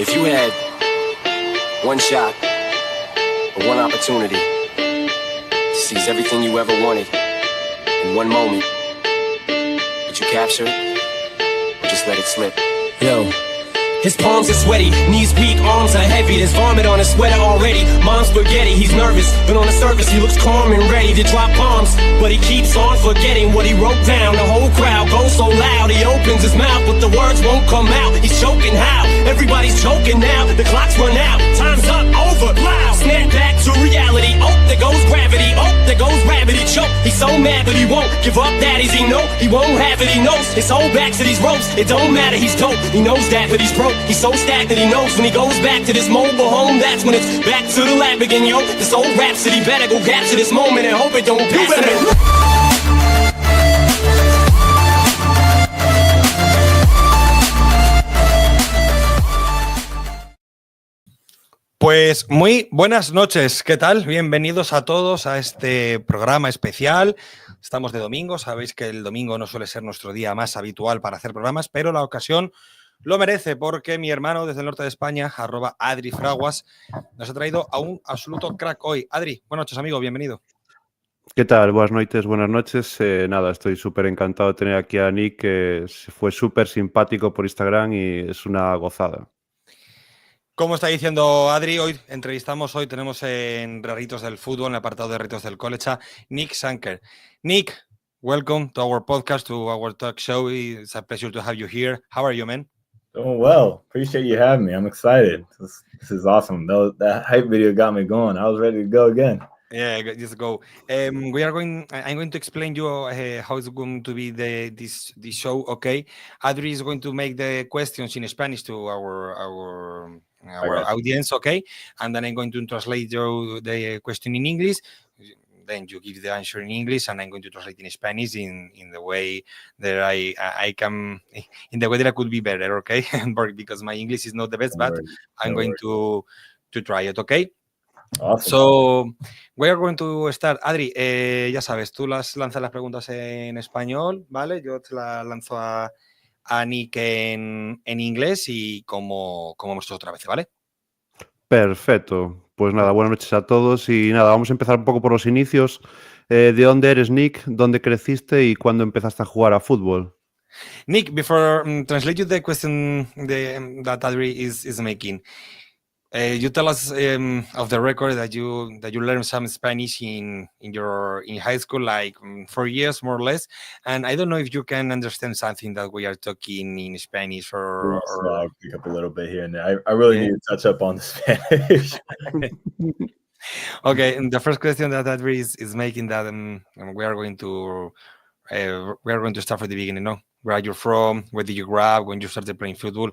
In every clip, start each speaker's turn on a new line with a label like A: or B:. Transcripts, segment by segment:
A: If you had one shot or one opportunity to seize everything you ever wanted in one moment, would you capture it or just let it slip? Yo. His palms are sweaty, knees weak, arms are heavy. There's vomit on his sweater already. Mom's spaghetti, he's nervous, but on the surface he looks calm and ready to drop bombs. But he keeps on forgetting what he wrote down. The whole crowd goes so loud, he opens his mouth, but the words won't come out. He's choking how? Everybody's choking now. The clock's run out, time's up, over, loud. Snap back to reality. Oh, there goes gravity. Oh, there goes gravity. Choke. He's so mad, but he won't give up. That is, he know he won't have it. He knows his whole back to these ropes. It don't matter, he's dope. He knows that, but he's broke. He's so stagnant, he knows when he goes back to this mobile home, that's when it's back to the lab again, yo. This old rhapsody better go capture this moment and hope it don't pass him.
B: Pues muy buenas noches, ¿qué tal? Bienvenidos a todos a este programa especial. Estamos de domingo, sabéis que el domingo no suele ser nuestro día más habitual para hacer programas, pero la ocasión lo merece porque mi hermano desde el norte de España, @Adri Fraguas, nos ha traído a un absoluto crack hoy. Adri, buenas noches, amigo, bienvenido.
C: ¿Qué tal? Buenas noches. Nada, estoy súper encantado de tener aquí a Nic, que fue súper simpático por Instagram y es una gozada.
B: Como está diciendo Adri, hoy tenemos en Raritos del fútbol, en el apartado de Raritos del college, a Nic Sanker. Nic, welcome to our podcast, to our talk show. It's a pleasure to have you here. How are you, man?
D: Doing well. Appreciate you having me. I'm excited. This is awesome. That hype video got me going. I was ready to go again.
B: Yeah, just go. I'm going to explain you how it's going to be this show. Okay, Adri is going to make the questions in Spanish to our audience. Okay, and then I'm going to translate the question in English. Then you give the answer in English, and I'm going to translate in Spanish in the way that I can, in the way that I could be better. Okay, because my English is not the best, but I'm going to try it. Okay.
D: Awesome.
B: So, we are going to start. Adri, ya sabes, tú lanzas las preguntas en español, ¿vale? Yo te las lanzo a Nick en inglés y como hemos hecho otra vez, ¿vale?
C: Perfecto. Pues nada, buenas noches a todos y nada, vamos a empezar un poco por los inicios. ¿De dónde eres, Nic? ¿Dónde creciste y cuándo empezaste a jugar a fútbol?
B: Nick, before translate you the question that Adri is making, you tell us of the record that you learned some Spanish in high school, like 4 years more or less, and I don't know if you can understand something that we are talking in Spanish or
D: I'll pick up a little bit here and there. I really need to touch up on the Spanish.
B: Okay, and the first question that Adri is making that we are going to start from the beginning. No, where are you from? Where did you grow up? When you started playing football?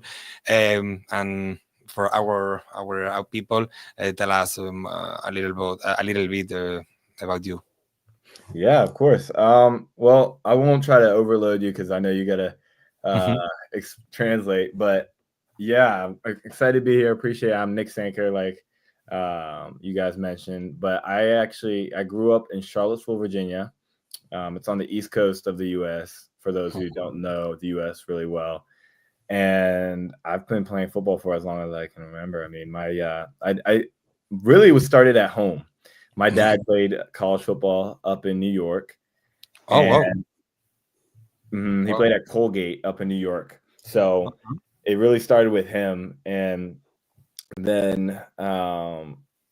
B: And for our people, tell us a little bit about you.
D: Yeah, of course. Well, I won't try to overload you because I know you gotta translate. But yeah, I'm excited to be here. Appreciate it. I'm Nic Sanker, like you guys mentioned. But I grew up in Charlottesville, Virginia. It's on the east coast of the U.S. For those who don't know the U.S. really well. And I've been playing football for as long as I can remember. I mean, I really was started at home. My dad played college football up in New York.
B: Oh, wow.
D: He played at Colgate up in New York. So it really started with him. And then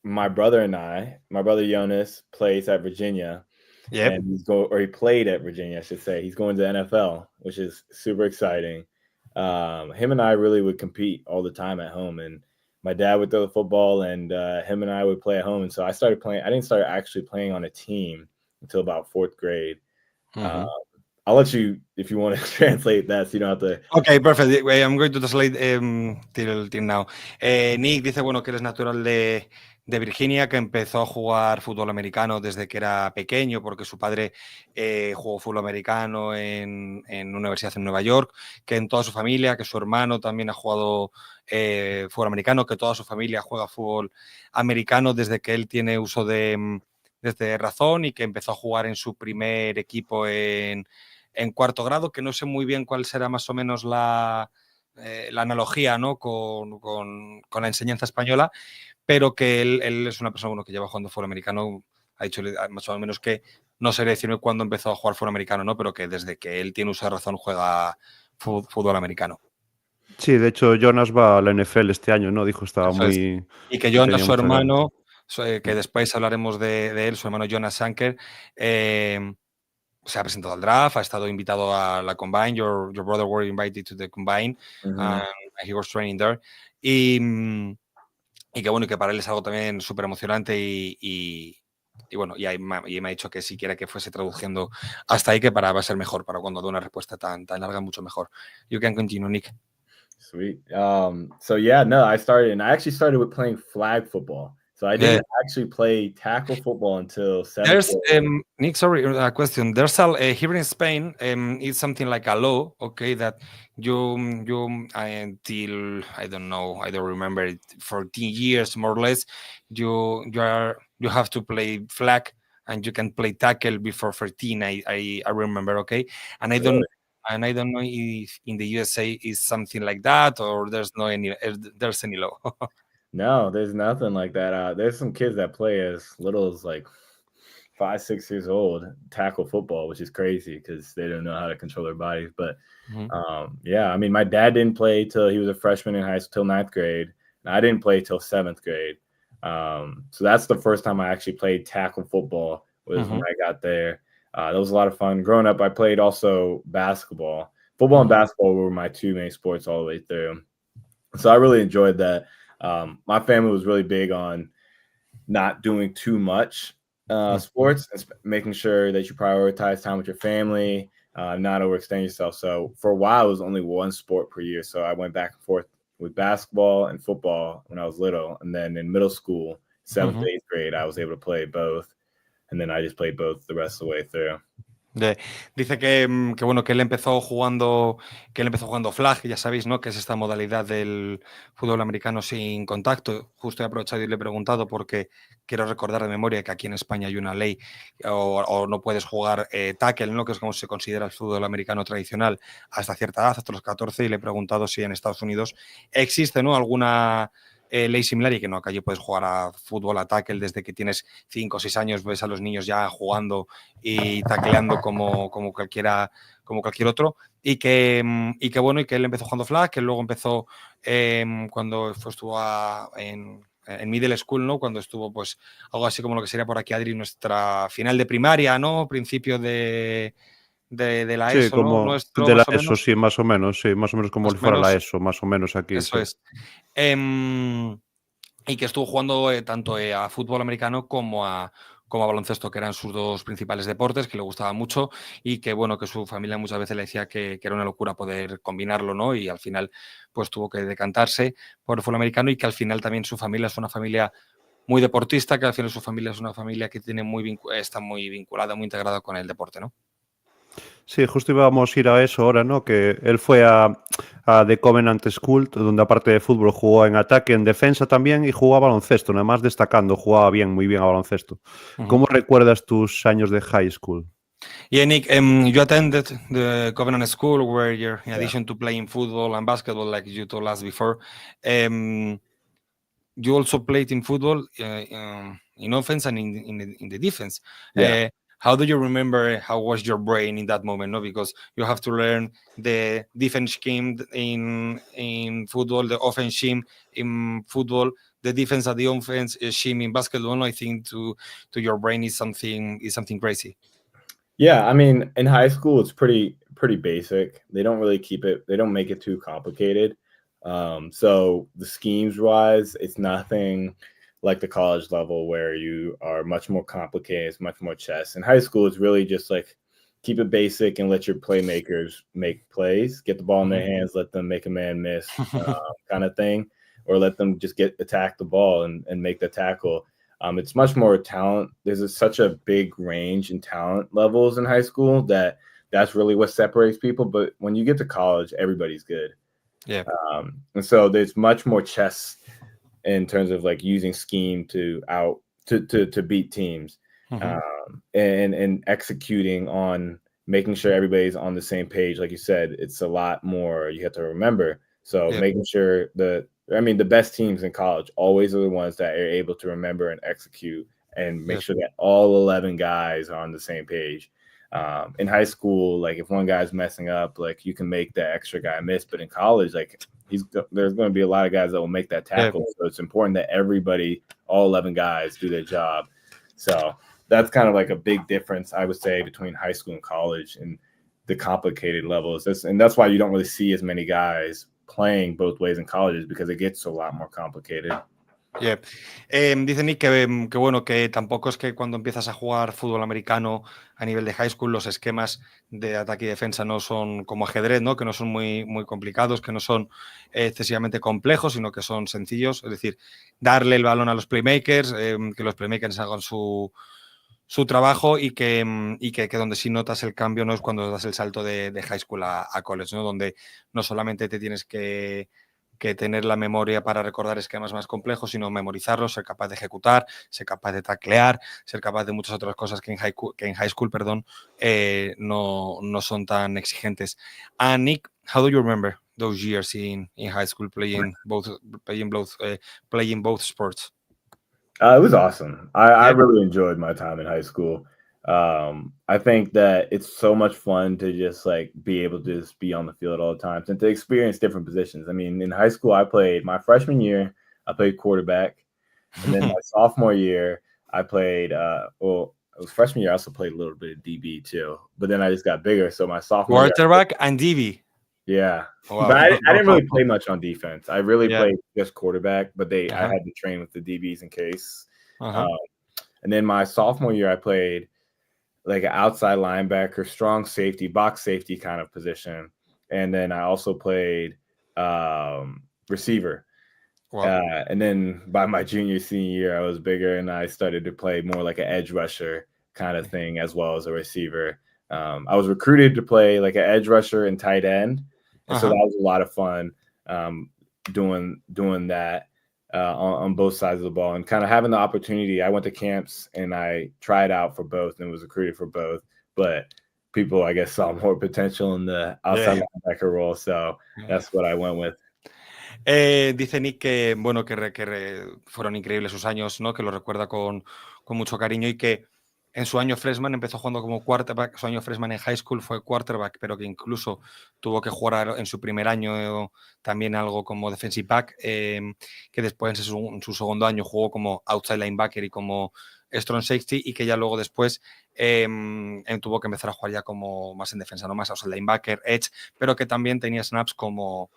D: my brother Jonas plays at Virginia.
B: Yeah.
D: And he played at Virginia, I should say. He's going to the NFL, which is super exciting. Him and I really would compete all the time at home, and my dad would throw the football and him and I would play at home. And so I started playing. I didn't start actually playing on a team until about 4th grade. I'll let you, if you want to translate that, so you don't have to.
B: Okay, perfect. I'm going to translate till now. Nick dice, bueno, que eres natural de Virginia, que empezó a jugar fútbol americano desde que era pequeño, porque su padre jugó fútbol americano en una universidad en Nueva York, que en toda su familia, que su hermano también ha jugado fútbol americano, que toda su familia juega fútbol americano desde que él tiene uso desde razón, y que empezó a jugar en su primer equipo en 4º grado, que no sé muy bien cuál será más o menos la la analogía, ¿no? con la enseñanza española, pero que él es una persona, bueno, que lleva jugando fútbol americano, ha dicho más o menos que no sé decirme cuándo empezó a jugar fútbol americano, ¿no? Pero que desde que él tiene uso de razón juega fútbol americano.
C: Sí, de hecho, Jonas va a la NFL este año, ¿no? Dijo estaba
B: Eso es.
C: muy...
B: Y que
C: que
B: Jonas,
C: tenía
B: su
C: muchas ganas.
B: hermano, que después hablaremos de él, su hermano Jonas Sanker, se ha presentado al draft, ha estado invitado a la Combine. Your brother were invited to the Combine, and he was training there. Y que bueno, y que para él es algo también súper emocionante y bueno, y me ha dicho que si quiere que fuese traduciendo hasta ahí, que va a ser mejor, para cuando dé una respuesta tan larga, mucho mejor. You can continue, Nick.
D: Sweet. So yeah, no, I actually started with playing flag football. So I didn't actually play tackle football until 7th
B: There's
D: grade.
B: Nick, sorry, a question. There's here in Spain, it's something like a law, okay, that you until I don't know, I don't remember it, 14 years more or less, you have to play flag and you can play tackle before 13. I remember, okay, and I don't.
D: Really?
B: And I don't know if in the USA is something like that or there's any law.
D: No, there's nothing like that. There's some kids that play as little as like 5, 6 years old, tackle football, which is crazy because they don't know how to control their bodies. But yeah, I mean, my dad didn't play till he was a freshman in high school, till 9th grade, and I didn't play till 7th grade. So that's the first time I actually played tackle football was when I got there. That was a lot of fun. Growing up, I played also basketball. Football and basketball were my two main sports all the way through. So I really enjoyed that. My family was really big on not doing too much sports, and making sure that you prioritize time with your family, not overextend yourself. So for a while, it was only one sport per year. So I went back and forth with basketball and football when I was little. And then in middle school, 7th, 8th grade, I was able to play both. And then I just played both the rest of the way through.
B: Dice que bueno, que él empezó jugando flag, ya sabéis, ¿no? Que es esta modalidad del fútbol americano sin contacto. Justo he aprovechado y le he preguntado porque quiero recordar de memoria que aquí en España hay una ley o no puedes jugar tackle, ¿no? Que es como se considera el fútbol americano tradicional hasta cierta edad, hasta los 14, y le he preguntado si en Estados Unidos existe, ¿no? Alguna ley similar y que no, que allí puedes jugar a fútbol, a tackle desde que tienes 5 o 6 años, ves a los niños ya jugando y tacleando como cualquier otro, y que bueno, y que él empezó jugando flag, que luego empezó cuando estuvo en middle school, ¿no? Cuando estuvo, pues, algo así como lo que sería por aquí, Adri, nuestra final de primaria, ¿no? Principio de la
C: Sí,
B: ESO, ¿no?
C: como
B: Nuestro,
C: de la
B: más o
C: ESO,
B: menos.
C: sí, más o menos, como
B: Más
C: si
B: o
C: fuera la
B: menos,
C: ESO, más o menos aquí,
B: eso
C: sí.
B: es. Y que estuvo jugando tanto a fútbol americano como a baloncesto, que eran sus dos principales deportes, que le gustaba mucho y que, bueno, que su familia muchas veces le decía que era una locura poder combinarlo, ¿no? Y al final, pues tuvo que decantarse por el fútbol americano y que al final también su familia es una familia muy deportista, que al final su familia es una familia que tiene está muy vinculada, muy integrada con el deporte, ¿no?
C: Sí, justo íbamos a ir a eso ahora, ¿no? Que él fue a The Covenant School, donde aparte de fútbol jugó en ataque, en defensa también y jugó a baloncesto, nada más destacando, jugaba bien, muy bien a baloncesto. ¿Cómo recuerdas tus años de high school?
B: Yeah, Nick, you attended the Covenant School where you're, in addition to playing football and basketball, like you told us before, you also played in football in offense and in the defense.
D: Yeah.
B: How do you remember how was your brain in that moment? No, because you have to learn the defense scheme in football, the offense scheme in football, the defense and the offense scheme in basketball. I think to your brain is something crazy.
D: Yeah, I mean, in high school, it's pretty basic. They don't really they don't make it too complicated. So the schemes wise, it's nothing like the college level where you are much more complicated. It's much more chess. In high school, it's really just like keep it basic and let your playmakers make plays, get the ball in their hands, let them make a man miss kind of thing, or let them just attack the ball and make the tackle. It's much more talent. There's such a big range in talent levels in high school that's really what separates people. But when you get to college, everybody's good.
B: Yeah.
D: And so there's much more chess in terms of like using scheme to beat teams, and executing on making sure everybody's on the same page. Like you said, it's a lot more. You have to remember So
B: Yeah.
D: making sure the best teams in college always are the ones that are able to remember and execute and make
B: Yes.
D: sure that all 11 guys are on the same page. In high school, like if one guy's messing up, like you can make that extra guy miss. But in college, like there's going to be a lot of guys that will make that tackle.
B: Yeah.
D: So it's important that everybody, all 11 guys, do their job. So that's kind of like a big difference, I would say, between high school and college and the complicated levels. And that's why you don't really see as many guys playing both ways in colleges, because it gets a lot more complicated.
B: Yeah. Dice Nick que bueno, que tampoco es que cuando empiezas a jugar fútbol americano a nivel de high school los esquemas de ataque y defensa no son como ajedrez, ¿no? Que no son muy, muy complicados, que no son excesivamente complejos, sino que son sencillos. Es decir, darle el balón a los playmakers, que los playmakers hagan su trabajo y que donde sí notas el cambio no es cuando das el salto de high school a college, ¿no? Donde no solamente te tienes que tener la memoria para recordar esquemas más complejos, sino memorizarlos, ser capaz de ejecutar, ser capaz de taclear, ser capaz de muchas otras cosas que en high school, no son tan exigentes. And Nick, how do you remember those years in high school playing both sports?
D: It was awesome. I really enjoyed my time in high school. I think that it's so much fun to just like be able to just be on the field all the time and to experience different positions. I mean, in high school, my freshman year, I played quarterback. And then my sophomore year, I played, it was freshman year, I also played a little bit of DB too. But then I just got bigger. So my sophomore
B: quarterback and DB.
D: Yeah.
B: Wow.
D: But I didn't really play much on defense. I really played just quarterback, but I had to train with the DBs in case. And then my sophomore year, I played like an outside linebacker, strong safety, box safety kind of position. And then I also played receiver.
B: Wow.
D: And then by my senior year, I was bigger and I started to play more like an edge rusher kind of thing as well as a receiver. I was recruited to play like an edge rusher and tight end. And so that was a lot of fun doing that on both sides of the ball and kind of having the opportunity. I went to camps and I tried out for both and was recruited for both, but people, I guess, saw more potential in the outside linebacker role. So that's what I went with.
B: Dice Nick que, bueno, que fueron increíbles sus años, ¿no? Que lo recuerda con mucho cariño y que en su año freshman empezó jugando como quarterback. Su año freshman en high school fue quarterback, pero que incluso tuvo que jugar en su primer año también algo como defensive back, que después en su segundo año jugó como outside linebacker y como strong safety, y que ya luego después tuvo que empezar a jugar ya como más en defensa, no más outside linebacker, edge, pero que también tenía snaps como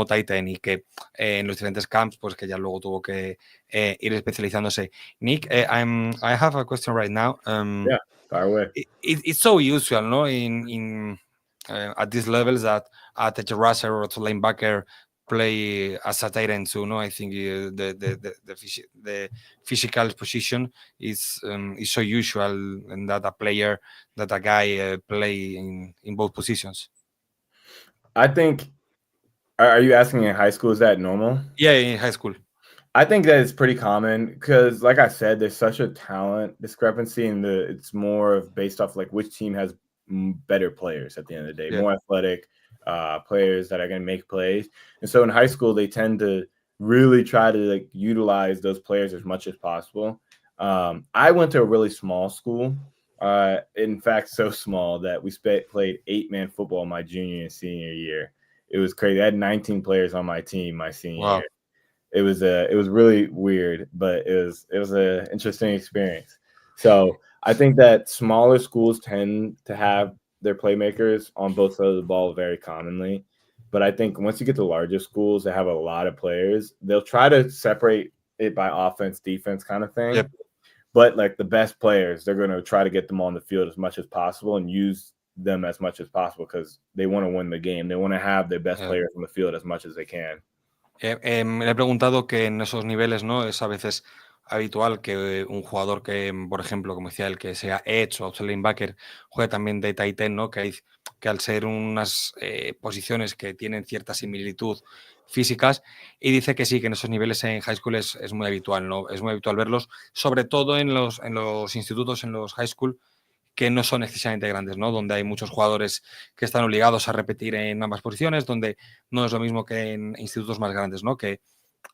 B: tight end y que en los diferentes camps pues que ya luego tuvo que ir especializándose. Nick, I have a question right now.
D: Yeah, fire away.
B: It's so usual, no, in at these levels that at a rusher or to linebacker play as a tight end too, no? I think the physical position is so usual, and that a guy play in both positions.
D: I think. Are you asking in high school, is that normal?
B: Yeah, in high school.
D: I think that it's pretty common because, like I said, there's such a talent discrepancy, and it's more of based off like which team has better players at the end of the day, more athletic players that are going to make plays. And so in high school, they tend to really try to like utilize those players as much as possible. I went to a really small school. In fact, so small that we played 8-man football my junior and senior year. It was crazy. I had 19 players on my team my senior year. It was really weird, but it was an interesting experience. So I think that smaller schools tend to have their playmakers on both sides of the ball very commonly. But I think once you get to larger schools that have a lot of players, they'll try to separate it by offense, defense kind of thing.
B: Yep.
D: But like the best players, they're going to try to get them on the field as much as possible and use them as much as possible because they want to win the game. They want to have their best players on the field as much as they can.
B: Le he preguntado que en esos niveles, ¿no? Es a veces habitual que un jugador que, por ejemplo, como decía él, que sea edge o outside linebacker, juegue también de tight end, ¿no? Que al ser unas posiciones que tienen cierta similitud físicas, y dice que sí, que en esos niveles en high school es muy habitual, ¿no? Es muy habitual verlos, sobre todo en los institutos, en los high school, que no son excesivamente grandes, ¿no? Donde hay muchos jugadores que están obligados a repetir en ambas posiciones, donde no es lo mismo que en institutos más grandes, ¿no? Que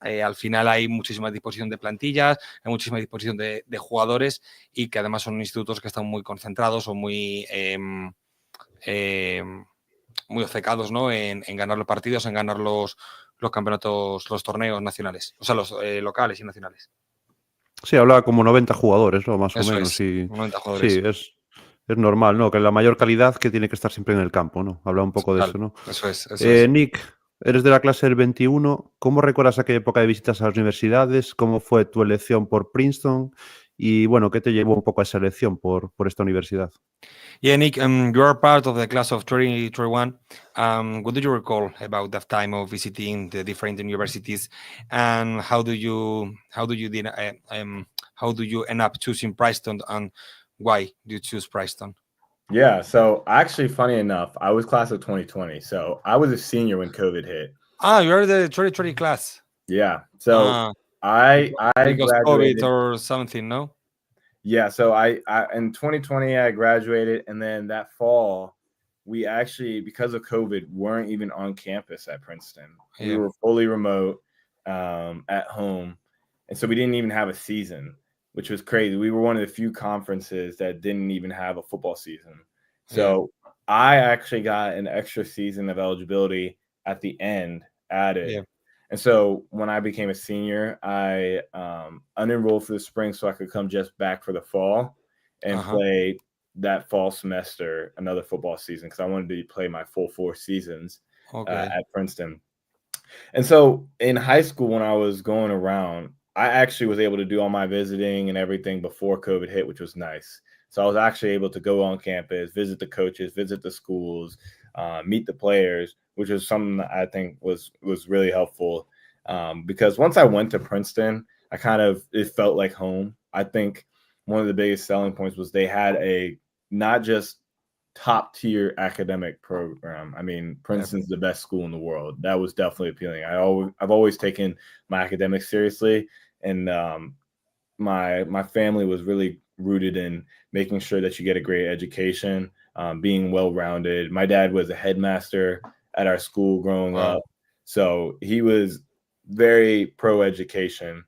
B: al final hay muchísima disposición de plantillas, hay muchísima disposición de jugadores y que además son institutos que están muy concentrados o muy obcecados, ¿no? En ganar los partidos, en ganar los campeonatos, los torneos nacionales, o sea, los locales y nacionales.
C: Sí, hablaba como 90 jugadores, ¿no? Más o
B: Eso
C: menos.
B: es,
C: Y
B: 90 jugadores.
C: sí, es normal, ¿no? Que la mayor calidad que tiene que estar siempre en el campo, ¿no? Habla un poco de
B: Total,
C: eso, ¿no?
B: eso es.
C: Nick, eres de la clase del 21. ¿Cómo recuerdas aquella época de visitas a las universidades? ¿Cómo fue tu elección por Princeton? Y bueno, ¿qué te llevó un poco a esa elección por esta universidad?
B: Yeah, Nick, you are part of the class of 2021. What do you recall about that time of visiting the different universities, and how do you end up choosing Princeton, and why do you choose Princeton?
D: Yeah, so actually, funny enough, I was class of 2020, so I was a senior when COVID hit.
B: Ah, you are the 2020 class.
D: Yeah, so I
B: because
D: graduated.
B: COVID or something, no?
D: Yeah, so I in 2020 I graduated, and then that fall we actually, because of COVID, weren't even on campus at Princeton. We
B: Yeah.
D: were fully remote at home, and so we didn't even have a season, which was crazy. We were one of the few conferences that didn't even have a football season. So I actually got an extra season of eligibility at the end added.
B: Yeah.
D: And so when I became a senior, I unenrolled for the spring so I could come just back for the fall and play that fall semester another football season, because I wanted to play my full 4 seasons at Princeton. And so in high school, when I was going around, I actually was able to do all my visiting and everything before COVID hit, which was nice. So I was actually able to go on campus, visit the coaches, visit the schools, meet the players, which was something that I think was really helpful. Because once I went to Princeton, it felt like home. I think one of the biggest selling points was they had a not just top tier academic program. I mean, Princeton's the best school in the world. That was definitely appealing. I've always taken my academics seriously, and my family was really rooted in making sure that you get a great education, being well-rounded. My dad was a headmaster at our school growing up, so he was very pro-education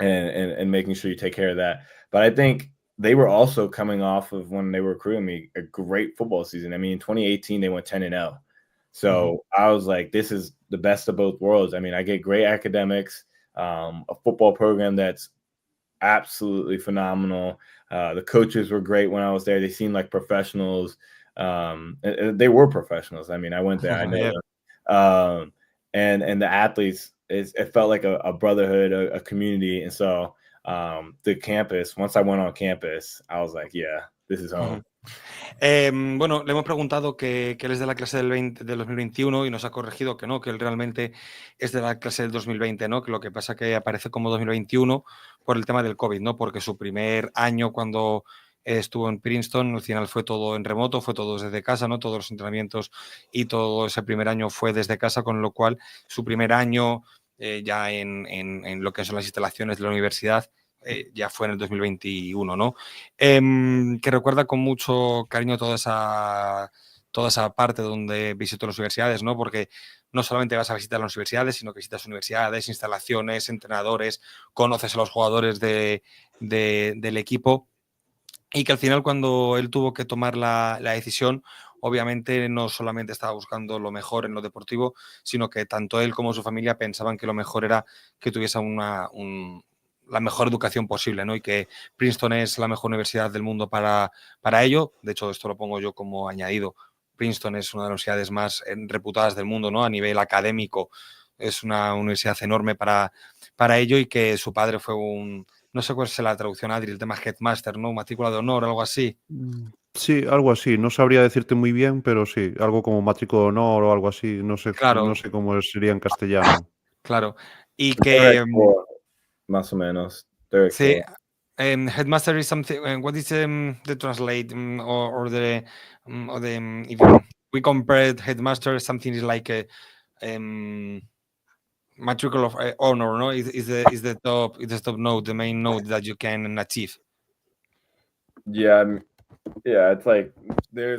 D: and making sure you take care of that. But I think they were also coming off of, when they were recruiting me, a great football season. I mean, in 2018, they went 10-0. So I was like, this is the best of both worlds. I mean, I get great academics, a football program that's absolutely phenomenal. The coaches were great when I was there. They seemed like professionals. They were professionals. I mean, I went there. I know them. And the athletes, it felt like a brotherhood, a community. And so the campus, once I went on campus, I was like, yeah, this is home.
B: Bueno, le hemos preguntado que él es de la clase del 2021 y nos ha corregido que no, que él realmente es de la clase del 2020, ¿no? Que lo que pasa es que aparece como 2021 por el tema del COVID, ¿no? Porque su primer año cuando estuvo en Princeton, al final fue todo en remoto, fue todo desde casa, ¿no? Todos los entrenamientos y todo ese primer año fue desde casa, con lo cual su primer año ya en lo que son las instalaciones de la universidad ya fue en el 2021, ¿no? Que recuerda con mucho cariño toda esa parte donde visitó las universidades, ¿no? Porque no solamente vas a visitar las universidades, sino que visitas universidades, instalaciones, entrenadores, conoces a los jugadores del equipo, y que al final, cuando él tuvo que tomar la decisión, obviamente no solamente estaba buscando lo mejor en lo deportivo, sino que tanto él como su familia pensaban que lo mejor era que tuviese la mejor educación posible, ¿no? Y que Princeton es la mejor universidad del mundo para ello. De hecho, esto lo pongo yo como añadido. Princeton es una de las universidades más reputadas del mundo, ¿no? A nivel académico es una universidad enorme para ello, y que su padre fue no sé cuál es la traducción, Adri, el tema headmaster, ¿no? Matrícula de honor, algo así.
C: Sí, algo así. No sabría decirte muy bien, pero sí, algo como matrícula de honor o algo así. No sé,
B: Claro.
C: No sé cómo sería en castellano.
B: Claro. Y que...
D: más o menos.
B: Sí. Headmaster is something. What is the translate or the if we compare headmaster, something is like a matricle of honor, no? Is the top note, the main note that you can achieve.
D: Yeah, Yeah, it's like there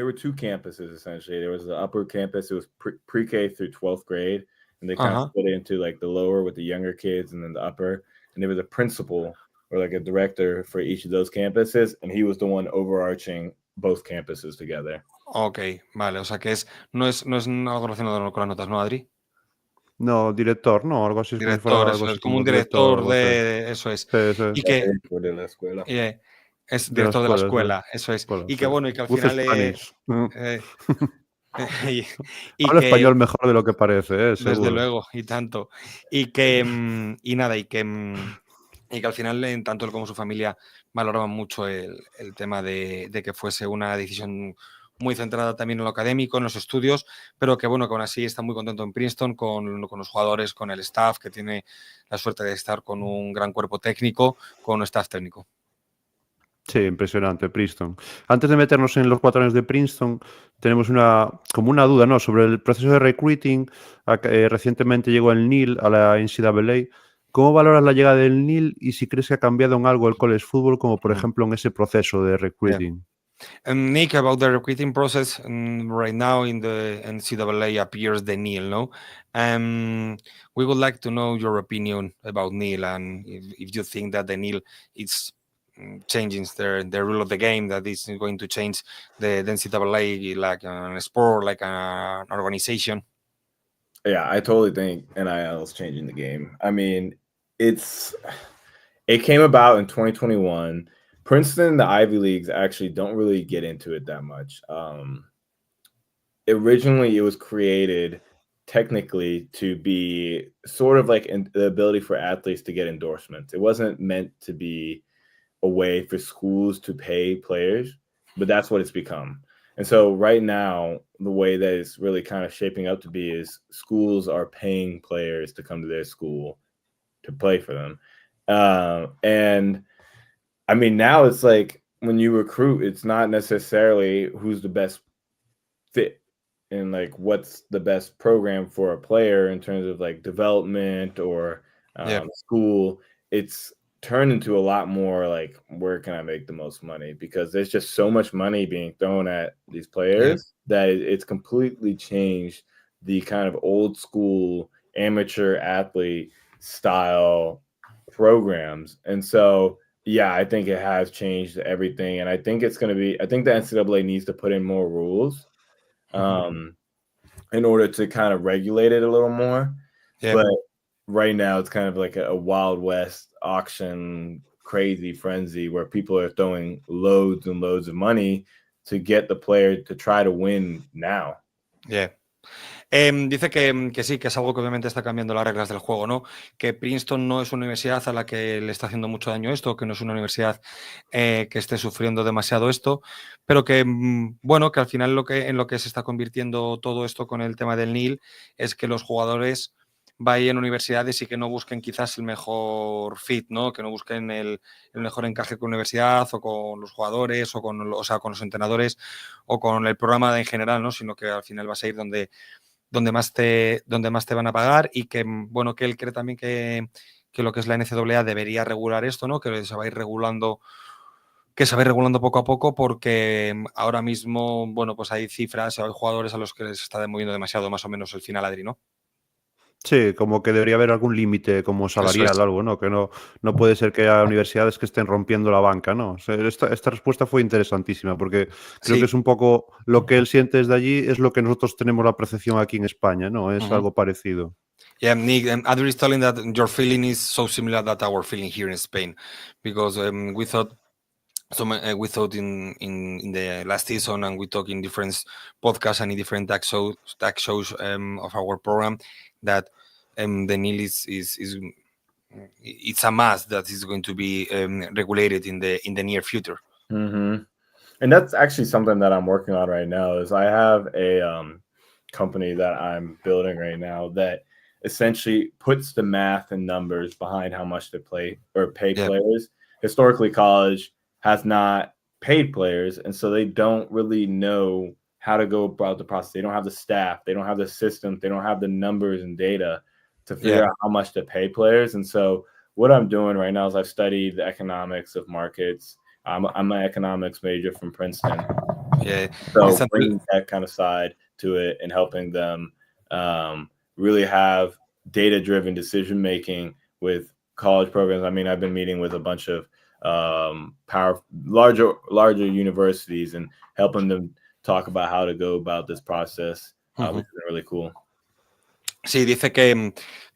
D: were two campuses essentially. There was the upper campus, it was pre-K through 12th grade, and they kind of split it into like the lower with the younger kids and then the upper. And there was a principal or like a director for each of those campuses, and he was the one overarching both campuses together.
B: Ok, vale, o sea que no es algo relacionado con las notas, ¿no, Adri?
C: No, director, no, algo así, es como si
B: Director,
C: fuera algo
B: eso
C: así
B: es, como
C: como
B: un
C: director o
B: director
C: algo así.
B: eso es.
C: Sí, eso es.
B: Y que
D: De la escuela.
B: es
C: De la
B: director de la
C: escuela,
B: escuela, eso es.
C: escuela,
B: Y que
C: sí.
B: bueno, y que al
C: With
B: final
C: Spanish.
B: y
C: Habla
B: que
C: español mejor de lo que parece,
B: desde
C: seguro.
B: luego, y tanto. Y que y nada, y que al final tanto él como su familia valoraban mucho el tema de que fuese una decisión muy centrada también en lo académico, en los estudios, pero que bueno, que aún así está muy contento en Princeton con los jugadores, con el staff, que tiene la suerte de estar con un gran cuerpo técnico, con un staff técnico.
C: Sí, impresionante, Princeton. Antes de meternos en los 4 años de Princeton, tenemos como una duda, ¿no? Sobre el proceso de recruiting. Recientemente llegó el Neil a la NCAA. ¿Cómo valoras la llegada del Neil y si crees que ha cambiado en algo el college football, como por ejemplo en ese proceso de recruiting?
B: Nick, about the recruiting process right now in the NCAA appears the Neil, no? We would like to know your opinion about Neil and if you think that the Neil is changing the rule of the game, that is going to change the NCAA like a sport, like an organization.
D: Yeah, I totally think NIL is changing the game. I mean, it came about in 2021. Princeton, the Ivy Leagues actually don't really get into it that much. Originally, it was created technically to be sort of like the ability for athletes to get endorsements. It wasn't meant to be a way for schools to pay players, but that's what it's become. And so right now, the way that it's really kind of shaping up to be is schools are paying players to come to their school to play for them. And I mean, now it's like when you recruit, it's not necessarily who's the best fit and like what's the best program for a player in terms of like development or school. It's turned into a lot more like where can I make the most money, because there's just so much money being thrown at these players that it's completely changed the kind of old school amateur athlete style programs. And so yeah, I think it has changed everything, and I think it's going to be, I think the NCAA needs to put in more rules in order to kind of regulate it a little more. But right now it's kind of like a Wild West auction crazy frenzy where people are throwing loads and loads of money to get the player to try to win now.
B: Dice que sí, que es algo que obviamente está cambiando las reglas del juego, ¿no? Que Princeton no es una universidad a la que le está haciendo mucho daño esto, que no es una universidad que esté sufriendo demasiado esto, pero que, bueno, que al final en lo que se está convirtiendo todo esto con el tema del NIL es que los jugadores vayan a universidades y que no busquen quizás el mejor fit, ¿no? Que no busquen el mejor encaje con la universidad o con los jugadores o con los entrenadores o con el programa en general, ¿no? Sino que al final vas a ir donde más te van a pagar, y que, bueno, que él cree también que lo que es la NCAA debería regular esto, ¿no? Que se va a ir regulando poco a poco, porque ahora mismo, bueno, pues hay cifras, hay jugadores a los que les está moviendo demasiado más o menos el final, Adri, ¿no?
C: Sí, como que debería haber algún límite como salarial o algo, ¿no? Que no puede ser que haya universidades que estén rompiendo la banca, ¿no? O sea, esta respuesta fue interesantísima, porque creo que es un poco lo que él siente desde allí, es lo que nosotros tenemos la percepción aquí en España, ¿no? Es algo parecido.
B: Yeah, Nick, Adri is telling that your feeling is so similar that our feeling here in Spain, because we thought in the last season, and we talk in different podcasts and in different talk shows of our program, that the NIL is it's a must that is going to be regulated in the near future.
D: And that's actually something that I'm working on right now. Is I have a company that I'm building right now that essentially puts the math and numbers behind how much to pay players. Historically, college has not paid players, and so they don't really know how to go about the process. They don't have the staff, they don't have the systems, they don't have the numbers and data to figure out how much to pay players. And so what I'm doing right now is I've studied the economics of markets, I'm an economics major from Princeton.
B: Yeah.
D: So
B: It's
D: bringing that kind of side to it and helping them really have data-driven decision-making with college programs. I mean, I've been meeting with a bunch of larger universities and helping them talk about how to go about this process, which has been really cool.
B: Sí, dice que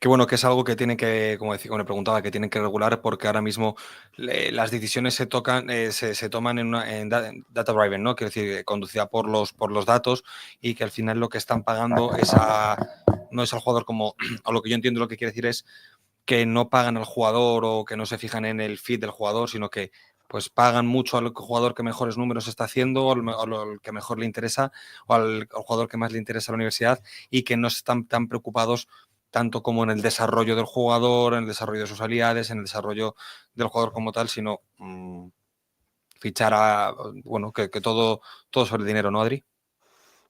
B: bueno, que es algo que tiene que, como me preguntaba, que tienen que regular porque ahora mismo las decisiones se toman en data driven, ¿no? Quiero decir, conducida por los datos, y que al final lo que están pagando no es al jugador como, a lo que yo entiendo lo que quiere decir es que no pagan al jugador o que no se fijan en el feed del jugador, sino que pues pagan mucho al jugador que mejores números está haciendo, al que mejor le interesa, o al jugador que más le interesa a la universidad, y que no están tan preocupados tanto como en el desarrollo del jugador, en el desarrollo de sus habilidades, en el desarrollo del jugador como tal, sino fichar bueno, que todo sobre el dinero, ¿no, Adri?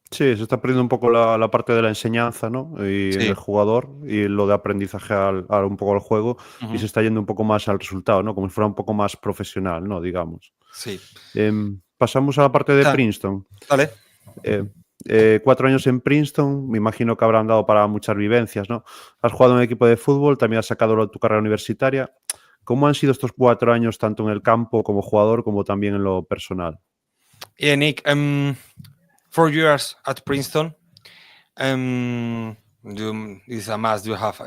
C: Sí, se está perdiendo un poco la parte de la enseñanza, ¿no? Y
B: Sí.
C: en el jugador, y lo de aprendizaje un poco al juego, y se está yendo un poco más al resultado, ¿no? Como si fuera un poco más profesional, ¿no? Digamos.
B: Sí.
C: Pasamos a la parte de Princeton.
B: Vale.
C: 4 años en Princeton, me imagino que habrán dado para muchas vivencias, ¿no? Has jugado en un equipo de fútbol, también has sacado tu carrera universitaria. ¿Cómo han sido estos 4 años, tanto en el campo como jugador, como también en lo personal?
B: Yeah, Nick, 4 years at Princeton. Is a must. You have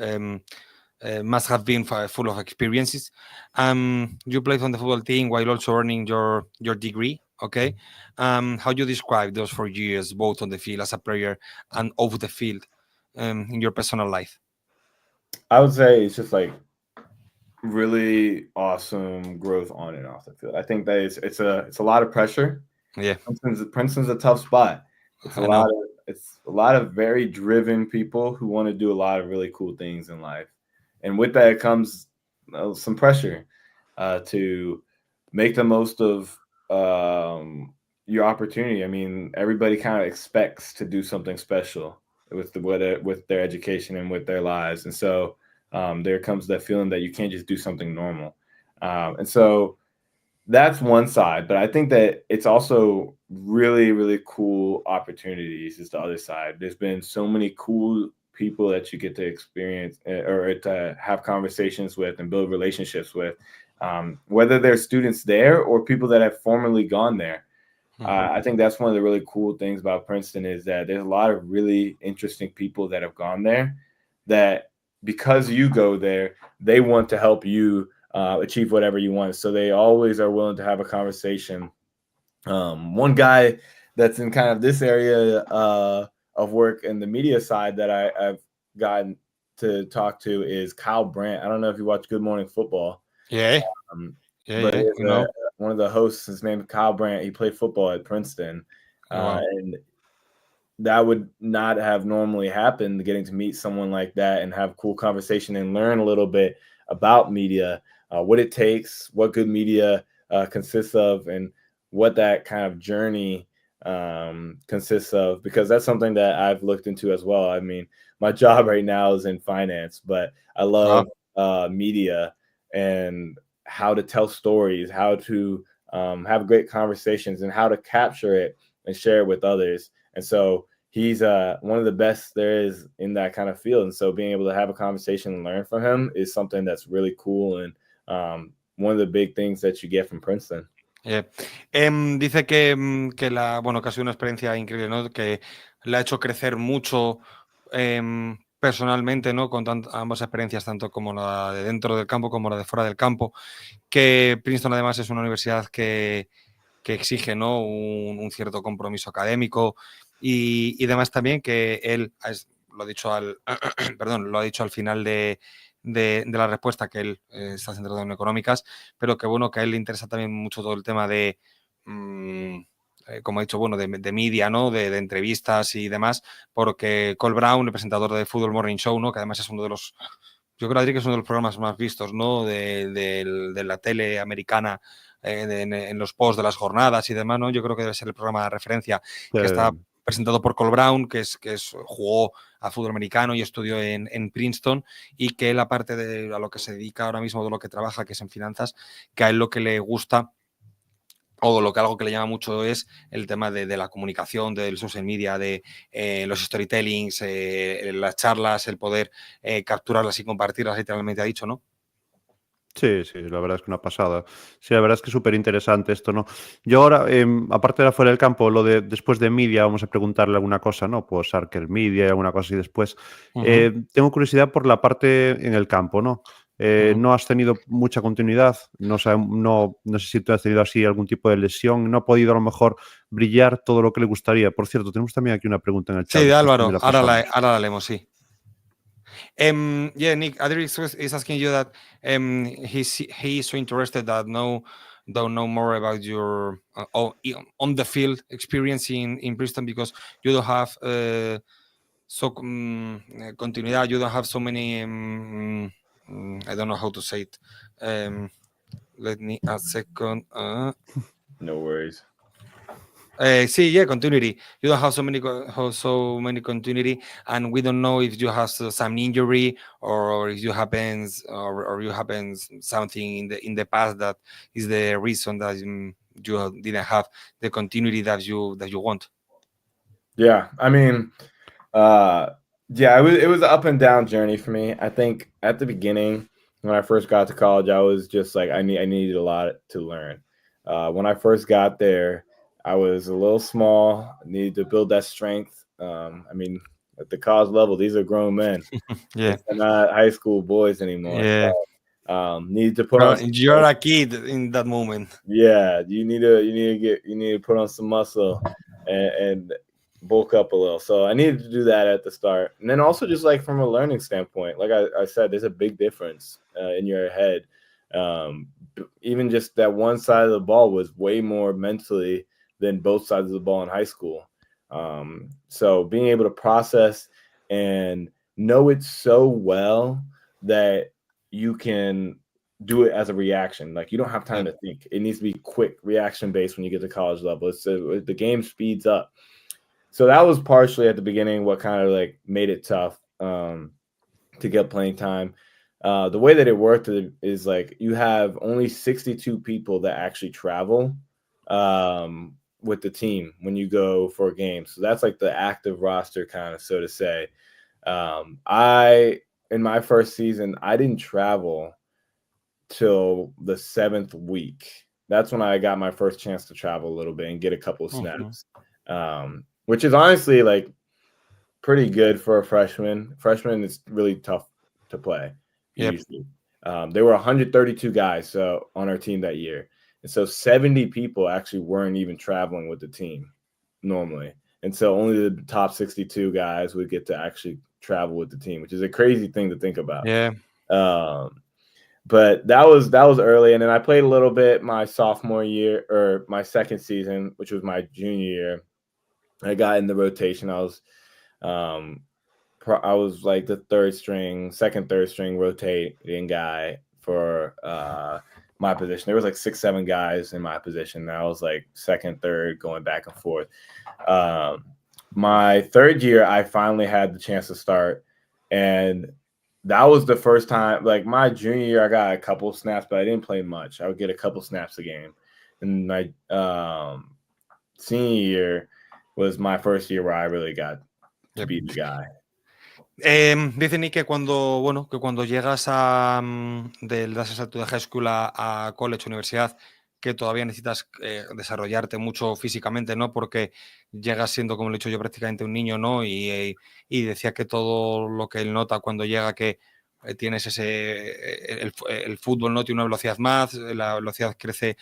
B: must have been full of experiences. You played on the football team while also earning your degree. Okay. How you describe those 4 years, both on the field as a player and off the field, in your personal life?
D: I would say it's just like really awesome growth on and off the field. I think that it's a lot of pressure.
B: Yeah.
D: Princeton's a tough spot. It's a lot of very driven people who want to do a lot of really cool things in life. And with that comes some pressure to make the most of your opportunity. I mean, everybody kind of expects to do something special with their education and with their lives. And so there comes that feeling that you can't just do something normal. And so that's one side, but I think that it's also really, really cool opportunities is the other side. There's been so many cool people that you get to experience or to have conversations with and build relationships with, whether they're students there or people that have formerly gone there. I think that's one of the really cool things about Princeton is that there's a lot of really interesting people that have gone there that because you go there, they want to help you achieve whatever you want. So they always are willing to have a conversation. One guy that's in kind of this area of work in the media side that I've gotten to talk to is Kyle Brandt. I don't know if you watch Good Morning Football.
B: Yeah.
D: One of the hosts, his name is Kyle Brandt. He played football at Princeton.
B: Wow.
D: And that would not have normally happened, getting to meet someone like that and have cool conversation and learn a little bit about media, what it takes, what good media consists of, and what that kind of journey consists of, because that's something that I've looked into as well. I mean, my job right now is in finance, but I love media and how to tell stories, how to have great conversations, and how to capture it and share it with others. And so he's one of the best there is in that kind of field. And so being able to have a conversation and learn from him is something that's really cool and one of the big things that you get from Princeton.
B: Yeah. Dice que ha sido una experiencia increíble, ¿no? Que le ha hecho crecer mucho personalmente, ¿no? Con ambas experiencias, tanto como la de dentro del campo como la de fuera del campo. Que Princeton además es una universidad que exige, ¿no? un cierto compromiso académico y demás también, que él lo ha dicho al final de la respuesta, que él está centrado en económicas, pero que bueno, que a él le interesa también mucho todo el tema de como he dicho, bueno, de media, ¿no? De entrevistas y demás, porque Cole Brown, el presentador de Football Morning Show, ¿no? Que además es uno de los, yo creo, Adri, que es uno de los programas más vistos, ¿no? De la tele americana, en los posts de las jornadas y demás, ¿no? Yo creo que debe ser el programa de referencia, que está presentado por Cole Brown, que jugó a fútbol americano y estudió en Princeton, y que él, aparte a lo que se dedica ahora mismo, de lo que trabaja, que es en finanzas, que a él lo que le gusta o algo que le llama mucho es el tema de la comunicación, del social media, de los storytellings, las charlas, el poder capturarlas y compartirlas, literalmente ha dicho, ¿no?
C: Sí, sí, la verdad es que una pasada. Sí, la verdad es que es súper interesante esto, ¿no? Yo ahora, aparte de fuera del campo, lo de después de media, vamos a preguntarle alguna cosa, ¿no? Pues Sanker Media y alguna cosa así después. Tengo curiosidad por la parte en el campo, ¿no? No has tenido mucha continuidad, no sé si tú has tenido así algún tipo de lesión, no ha podido a lo mejor brillar todo lo que le gustaría. Por cierto, tenemos también aquí una pregunta en el chat.
B: Sí, de
C: Después
B: Álvaro,
C: también la
B: ahora
C: pasamos.
B: la leemos, sí. Yeah, Nick, Adri is asking you that he is so interested that don't know more about your on the field experience in Princeton, because you don't have continuidad, you don't have so many I don't know how to say it. Let me a second.
D: No worries.
B: Continuity. You don't have so many continuity, and we don't know if you have some injury or if you happens or you happens something in the past that is the reason that you didn't have the continuity that you want.
D: Yeah, I mean, it was an up and down journey for me. I think at the beginning, when I first got to college, I was just like I needed a lot to learn. When I first got there, I was a little small, needed to build that strength. I mean, at the college level, these are grown men.
B: Yeah,
D: They're not high school boys anymore.
B: yeah.
D: So, needed to put on.
B: You're a kid in that moment.
D: Yeah, you need to put on some muscle and bulk up a little. So I needed to do that at the start, and then also just like from a learning standpoint, like I said, there's a big difference in your head. Even just that one side of the ball was way more mentally than both sides of the ball in high school. So being able to process and know it so well that you can do it as a reaction. Like you don't have time to think. It needs to be quick reaction based when you get to college level. The game speeds up. So that was partially at the beginning what kind of like made it tough to get playing time. The way that it worked is like you have only 62 people that actually travel with the team when you go for a game. So that's like the active roster kind of, so to say. In my first season, I didn't travel till the 7th week. That's when I got my first chance to travel a little bit and get a couple of snaps, which is honestly like pretty good for a freshman. Freshman is really tough to play. Usually. There were 132 guys on our team that year. And so 70 people actually weren't even traveling with the team normally. And so only the top 62 guys would get to actually travel with the team, which is a crazy thing to think about.
B: Yeah.
D: But that was early. And then I played a little bit my sophomore year or my second season, which was my junior year. I got in the rotation. I was like the second, third string rotating guy for my position. There was like 6, 7 guys in my position. And I was like second, third, going back and forth. My third year, I finally had the chance to start. And that was the first time, like my junior year, I got a couple snaps, but I didn't play much. I would get a couple snaps a game. And my senior year was my first year where I really got to be the guy.
B: Dice Nick que cuando llegas de tu high school a college, universidad, que todavía necesitas desarrollarte mucho físicamente, ¿no? Porque llegas siendo, como lo he dicho yo, prácticamente un niño, ¿no? Y decía que todo lo que él nota cuando llega, que tienes el fútbol, ¿no? Tiene una velocidad más, la velocidad crece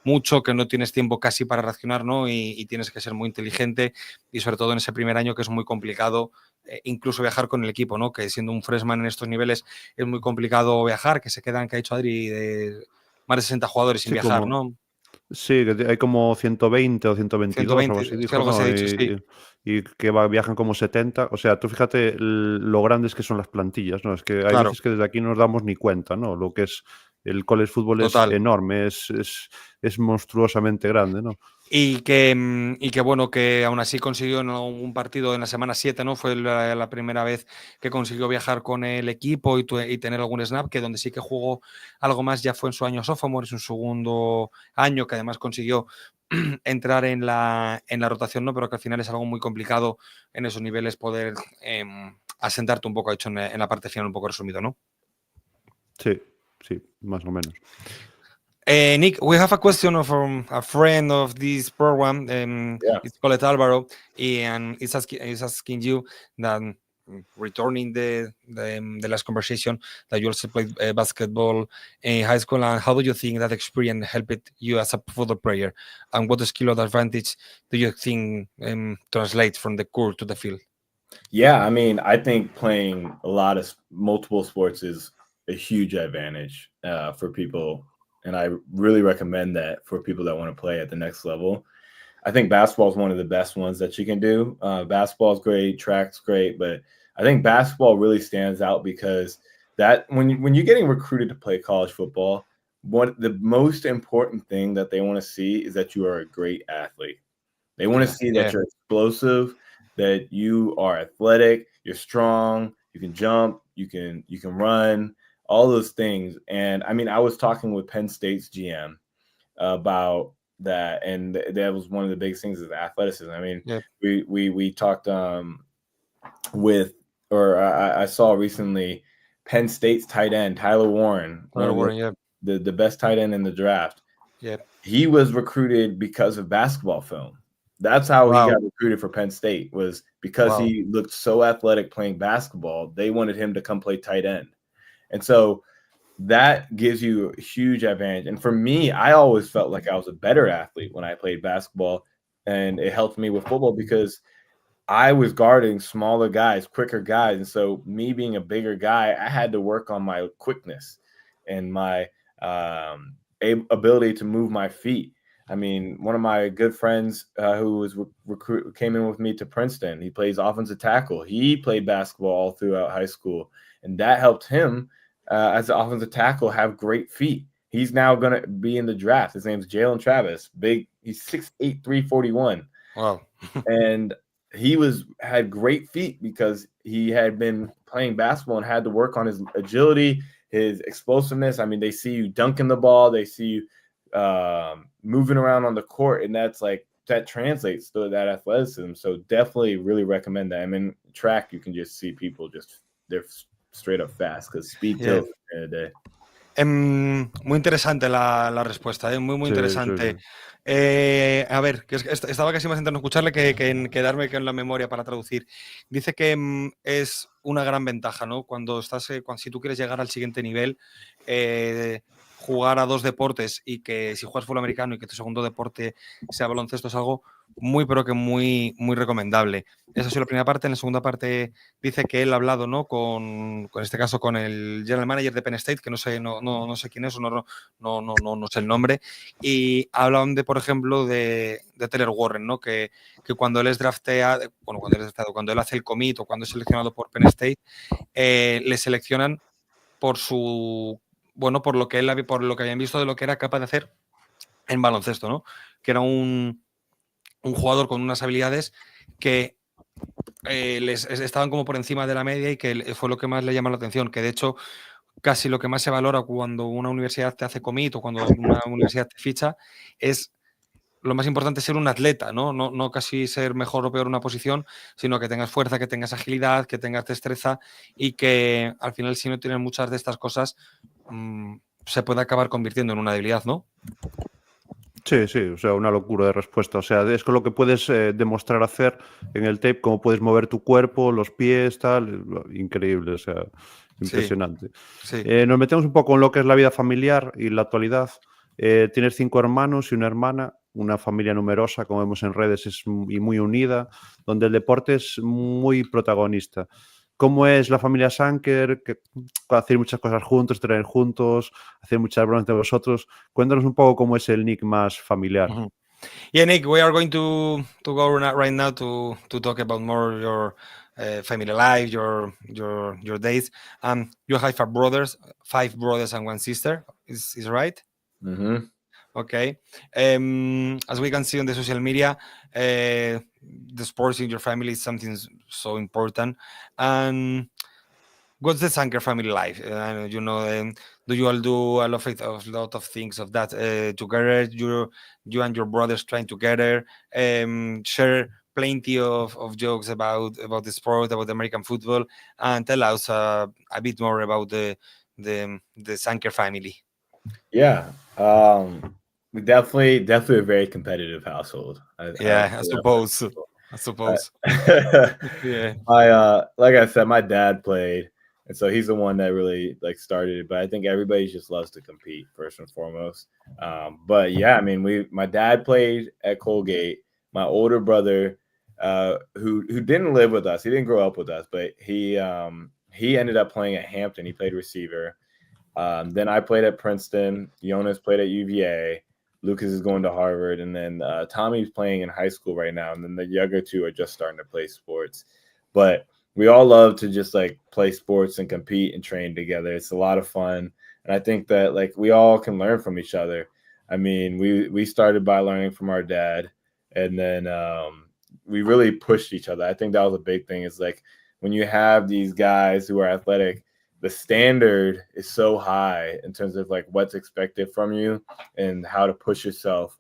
B: mucho, que no tienes tiempo casi para reaccionar, ¿no? Y tienes que ser muy inteligente, y sobre todo en ese primer año que es muy complicado incluso viajar con el equipo, ¿no? Que siendo un freshman en estos niveles es muy complicado viajar, que se quedan, que ha hecho Adri, de más de 60 jugadores sin viajar, ¿no?
C: Sí, que hay como 120 o 122 o algo así, dijo,
B: algo
C: ¿no?
B: se ha dicho, sí.
C: Y que viajan como 70. O sea, tú fíjate lo grandes que son las plantillas, ¿no? Es que hay veces que desde aquí no nos damos ni cuenta, ¿no? Lo que es el college fútbol es enorme, es monstruosamente grande, ¿no?
B: Y que bueno, que aún así consiguió un partido en la semana 7, ¿no? Fue la primera vez que consiguió viajar con el equipo y tener algún snap, que donde sí que jugó algo más ya fue en su año sophomore, en su segundo año, que además consiguió entrar en la rotación, ¿no? Pero que al final es algo muy complicado en esos niveles poder asentarte un poco, hecho en la parte final un poco resumido, ¿no?
C: Sí, más o menos.
B: Nick, we have a question from a friend of this program. It's called Álvaro, and it's asking you that, returning the last conversation, that you also played basketball in high school, and how do you think that experience helped you as a football player, and what skill or advantage do you think translates from the court to the field?
D: Yeah, I mean, I think playing a lot of multiple sports is a huge advantage for people, and I really recommend that for people that want to play at the next level. I think basketball is one of the best ones that you can do. Basketball is great, track's great, but I think basketball really stands out because that when you're getting recruited to play college football, the most important thing that they want to see is that you are a great athlete. They want to see that you're explosive, that you are athletic, you're strong, you can jump, you can run, all those things. And I mean, I was talking with Penn State's GM about that, and that was one of the biggest things is athleticism. I mean, we talked with, or I saw recently Penn State's tight end Tyler Warren, the best tight end in the draft. He was recruited because of basketball film. That's how he got recruited for Penn State, was because he looked so athletic playing basketball. They wanted him to come play tight end. And so that gives you a huge advantage. And for me, I always felt like I was a better athlete when I played basketball, and it helped me with football because I was guarding smaller guys, quicker guys. And so me being a bigger guy, I had to work on my quickness and my ability to move my feet. I mean, one of my good friends who was came in with me to Princeton, he plays offensive tackle. He played basketball all throughout high school, and that helped him as an offensive tackle have great feet. He's now going to be in the draft. His name's Jalen Travis. Big. He's 6'8", 341.
B: Wow.
D: And he had great feet because he had been playing basketball and had to work on his agility, his explosiveness. I mean, they see you dunking the ball, they see you moving around on the court, and that translates to that athleticism. So definitely really recommend that. I mean, track, you can just see people they're straight up fast because speed kills at the end of the day.
B: Muy interesante la respuesta, muy interesante. A ver, que estaba casi más intentando escucharle que quedarme con la memoria para traducir. Dice que es una gran ventaja, ¿no? Cuando si tú quieres llegar al siguiente nivel, jugar a dos deportes, y que si juegas fútbol americano y que tu segundo deporte sea baloncesto, es algo muy, pero que muy, muy recomendable. Esa es la primera parte. En la segunda parte dice que él ha hablado, ¿no? con este caso con el general manager de Penn State, que no sé quién es, no sé el nombre, y hablan por ejemplo de Taylor Warren, ¿no? Que cuando él es drafteado, cuando él hace el commit o cuando es seleccionado por Penn State, le seleccionan por lo que habían visto de lo que era capaz de hacer en baloncesto, ¿no? Que era un jugador con unas habilidades que estaban como por encima de la media, y que fue lo que más le llamó la atención, que de hecho casi lo que más se valora cuando una universidad te hace commit o cuando una universidad te ficha es lo más importante, ser un atleta, no casi ser mejor o peor en una posición, sino que tengas fuerza, que tengas agilidad, que tengas destreza, y que al final, si no tienes muchas de estas cosas, se puede acabar convirtiendo en una debilidad, ¿no?
C: Sí, o sea, una locura de respuesta. O sea, es con lo que puedes demostrar hacer en el tape, cómo puedes mover tu cuerpo, los pies, tal. Increíble, o sea, impresionante.
B: Sí.
C: Nos metemos un poco en lo que es la vida familiar y la actualidad. Tienes 5 hermanos y una hermana, una familia numerosa, como vemos en redes, y muy unida, donde el deporte es muy protagonista. ¿Cómo es la familia Sanker? Hacer muchas cosas juntos, traer juntos, hacer muchas bromas de vosotros. Cuéntanos un poco cómo es el Nick más familiar.
B: Mm-hmm. Yeah, Nick, we are going to go right now to talk about more your family life, your days. You have 5 brothers and 1 sister. Is right?
D: Mm-hmm.
B: Okay. As we can see on the social media, the sports in your family is something so important. And what's the Sanker family life? Do you all do a lot of things of that together? You and your brothers train together, share plenty of jokes about the sport, about American football, and tell us a bit more about the Sanker family.
D: Yeah. We definitely a very competitive household. I
B: Yeah, I
D: say that for
B: suppose.
D: people.
B: I suppose. Yeah.
D: Like I said, my dad played, and so he's the one that really like started it. But I think everybody just loves to compete first and foremost. But yeah, I mean, my dad played at Colgate. My older brother, who didn't live with us, he didn't grow up with us, but he ended up playing at Hampton. He played receiver. Then I played at Princeton. Jonas played at UVA. Lukas is going to Harvard, and then Tommy's playing in high school right now. And then the younger two are just starting to play sports. But we all love to just like play sports and compete and train together. It's a lot of fun, and I think that like we all can learn from each other. I mean, we started by learning from our dad, and then we really pushed each other. I think that was a big thing. Is like when you have these guys who are athletic, the standard is so high in terms of like what's expected from you and how to push yourself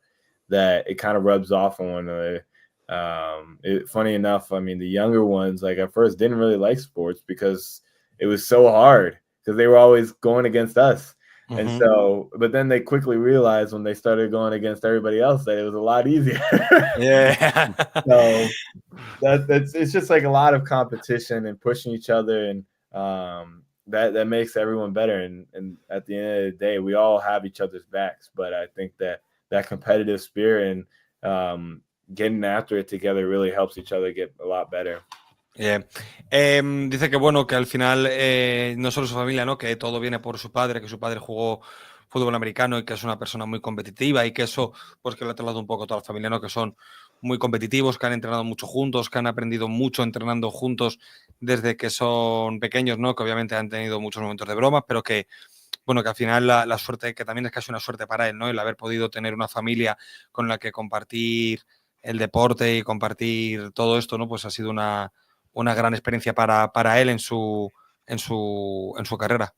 D: that it kind of rubs off on one another. Funny enough, I mean, the younger ones like at first didn't really like sports because it was so hard because they were always going against us. And so, but then they quickly realized when they started going against everybody else that it was a lot easier.
B: Yeah.
D: So it's just like a lot of competition and pushing each other, and that makes everyone better. And at the end of the day, we all have each other's backs. But I think that competitive spirit and getting after it together really helps each other get a lot better.
B: Yeah. Dice que bueno, que al final no solo su familia, ¿no? Que todo viene por su padre, que su padre jugó fútbol americano y que es una persona muy competitiva y que eso, pues que le ha trasladado un poco a toda la familia, ¿no? Que son muy competitivos, que han entrenado mucho juntos, que han aprendido mucho entrenando juntos desde que son pequeños, ¿no? Que obviamente han tenido muchos momentos de bromas, pero que, bueno, que al final la suerte, que también es casi una suerte para él, ¿no? El haber podido tener una familia con la que compartir el deporte y compartir todo esto, ¿no? Pues ha sido una gran experiencia para él en su carrera.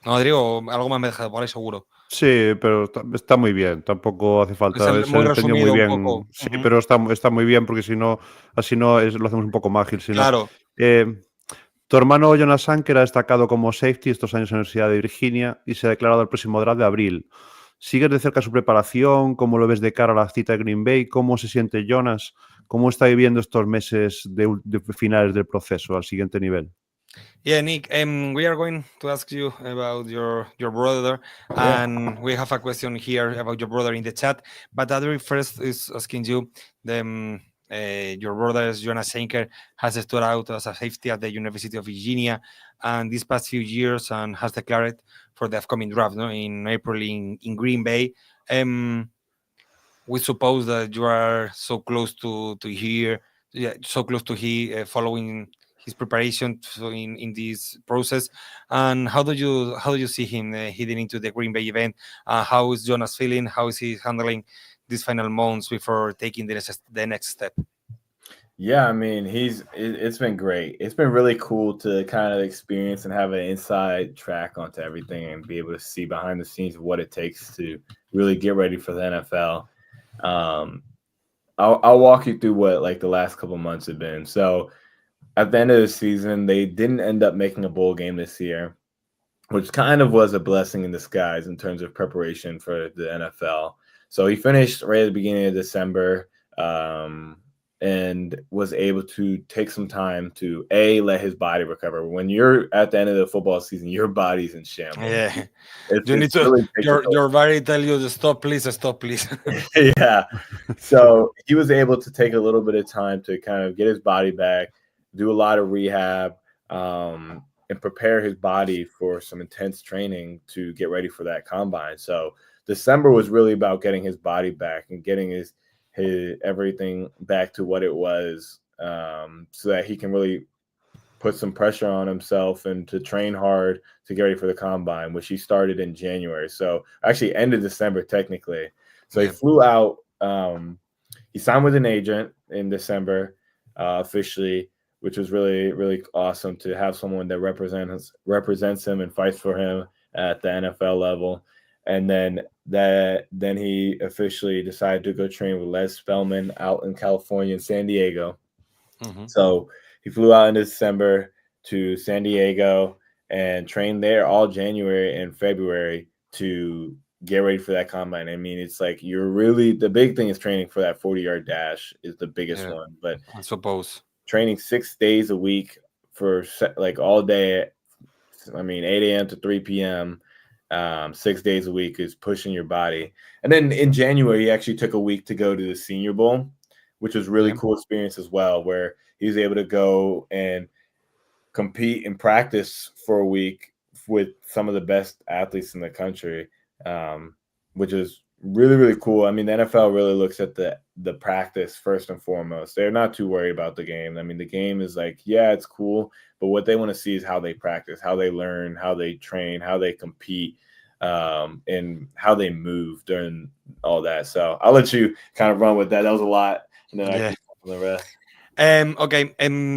B: ¿No, Adri? ¿O algo más me he dejado por ahí seguro?
C: Sí, pero está muy bien. Tampoco hace falta.
B: Es
C: Se
B: muy
C: ha entendido muy
B: resumido un
C: bien.
B: poco.
C: Sí, pero está muy bien porque si no, así no lo hacemos un poco más ágil. Si no,
B: Claro.
C: tu hermano Jonas Sanker ha destacado como safety estos años en la Universidad de Virginia y se ha declarado el próximo draft de abril. ¿Sigues de cerca su preparación? ¿Cómo lo ves de cara a la cita de Green Bay? ¿Cómo se siente Jonas? ¿Cómo está viviendo estos meses de finales del proceso al siguiente nivel?
B: Yeah, Nick, we are going to ask you about your brother, and we have a question here about your brother in the chat. But Adri first is asking you, your brother Jonas Sanker has stood out as a safety at the University of Virginia, and these past few years, and has declared for the upcoming draft, no, in April in Green Bay. We suppose that you are so close to here, following his preparation in this process. And how do you see him heading into the Green Bay event? How is Jonas feeling? How is he handling these final months before taking the next step?
D: Yeah, I mean, it's been great. It's been really cool to kind of experience and have an inside track onto everything and be able to see behind the scenes what it takes to really get ready for the NFL. I'll walk you through what like the last couple months have been. So at the end of the season, they didn't end up making a bowl game this year, which kind of was a blessing in disguise in terms of preparation for the NFL. So he finished right at the beginning of December and was able to take some time to let his body recover. When you're at the end of the football season, your body's in shambles.
B: Yeah, you need to really your body tell you to stop, please.
D: Yeah. So he was able to take a little bit of time to kind of get his body back, do a lot of rehab, and prepare his body for some intense training to get ready for that combine. So December was really about getting his body back and getting his everything back to what it was, so that he can really put some pressure on himself and to train hard to get ready for the combine, which he started in January. So actually end of December technically. So he flew out. He signed with an agent in December officially, which was really, really awesome to have someone that represents him and fights for him at the NFL level. And then he officially decided to go train with Les Spellman out in California, in San Diego. So he flew out in December to San Diego and trained there all January and February to get ready for that combine. I mean, it's like the big thing is training for that 40-yard dash is the biggest one. But
B: I suppose
D: training 6 days a week for like all day, I mean, 8 a.m. to 3 p.m., 6 days a week is pushing your body. And then in January, he actually took a week to go to the Senior Bowl, which was really cool experience as well, where he was able to go and compete and practice for a week with some of the best athletes in the country, which is really, really cool. I mean, the NFL really looks at the practice first and foremost. They're not too worried about the game. I mean, the game is like, yeah, it's cool, but what they want to see is how they practice, how they learn, how they train, how they compete, and how they move during all that. So I'll let you kind of run with that. That was a lot. And then I can the rest.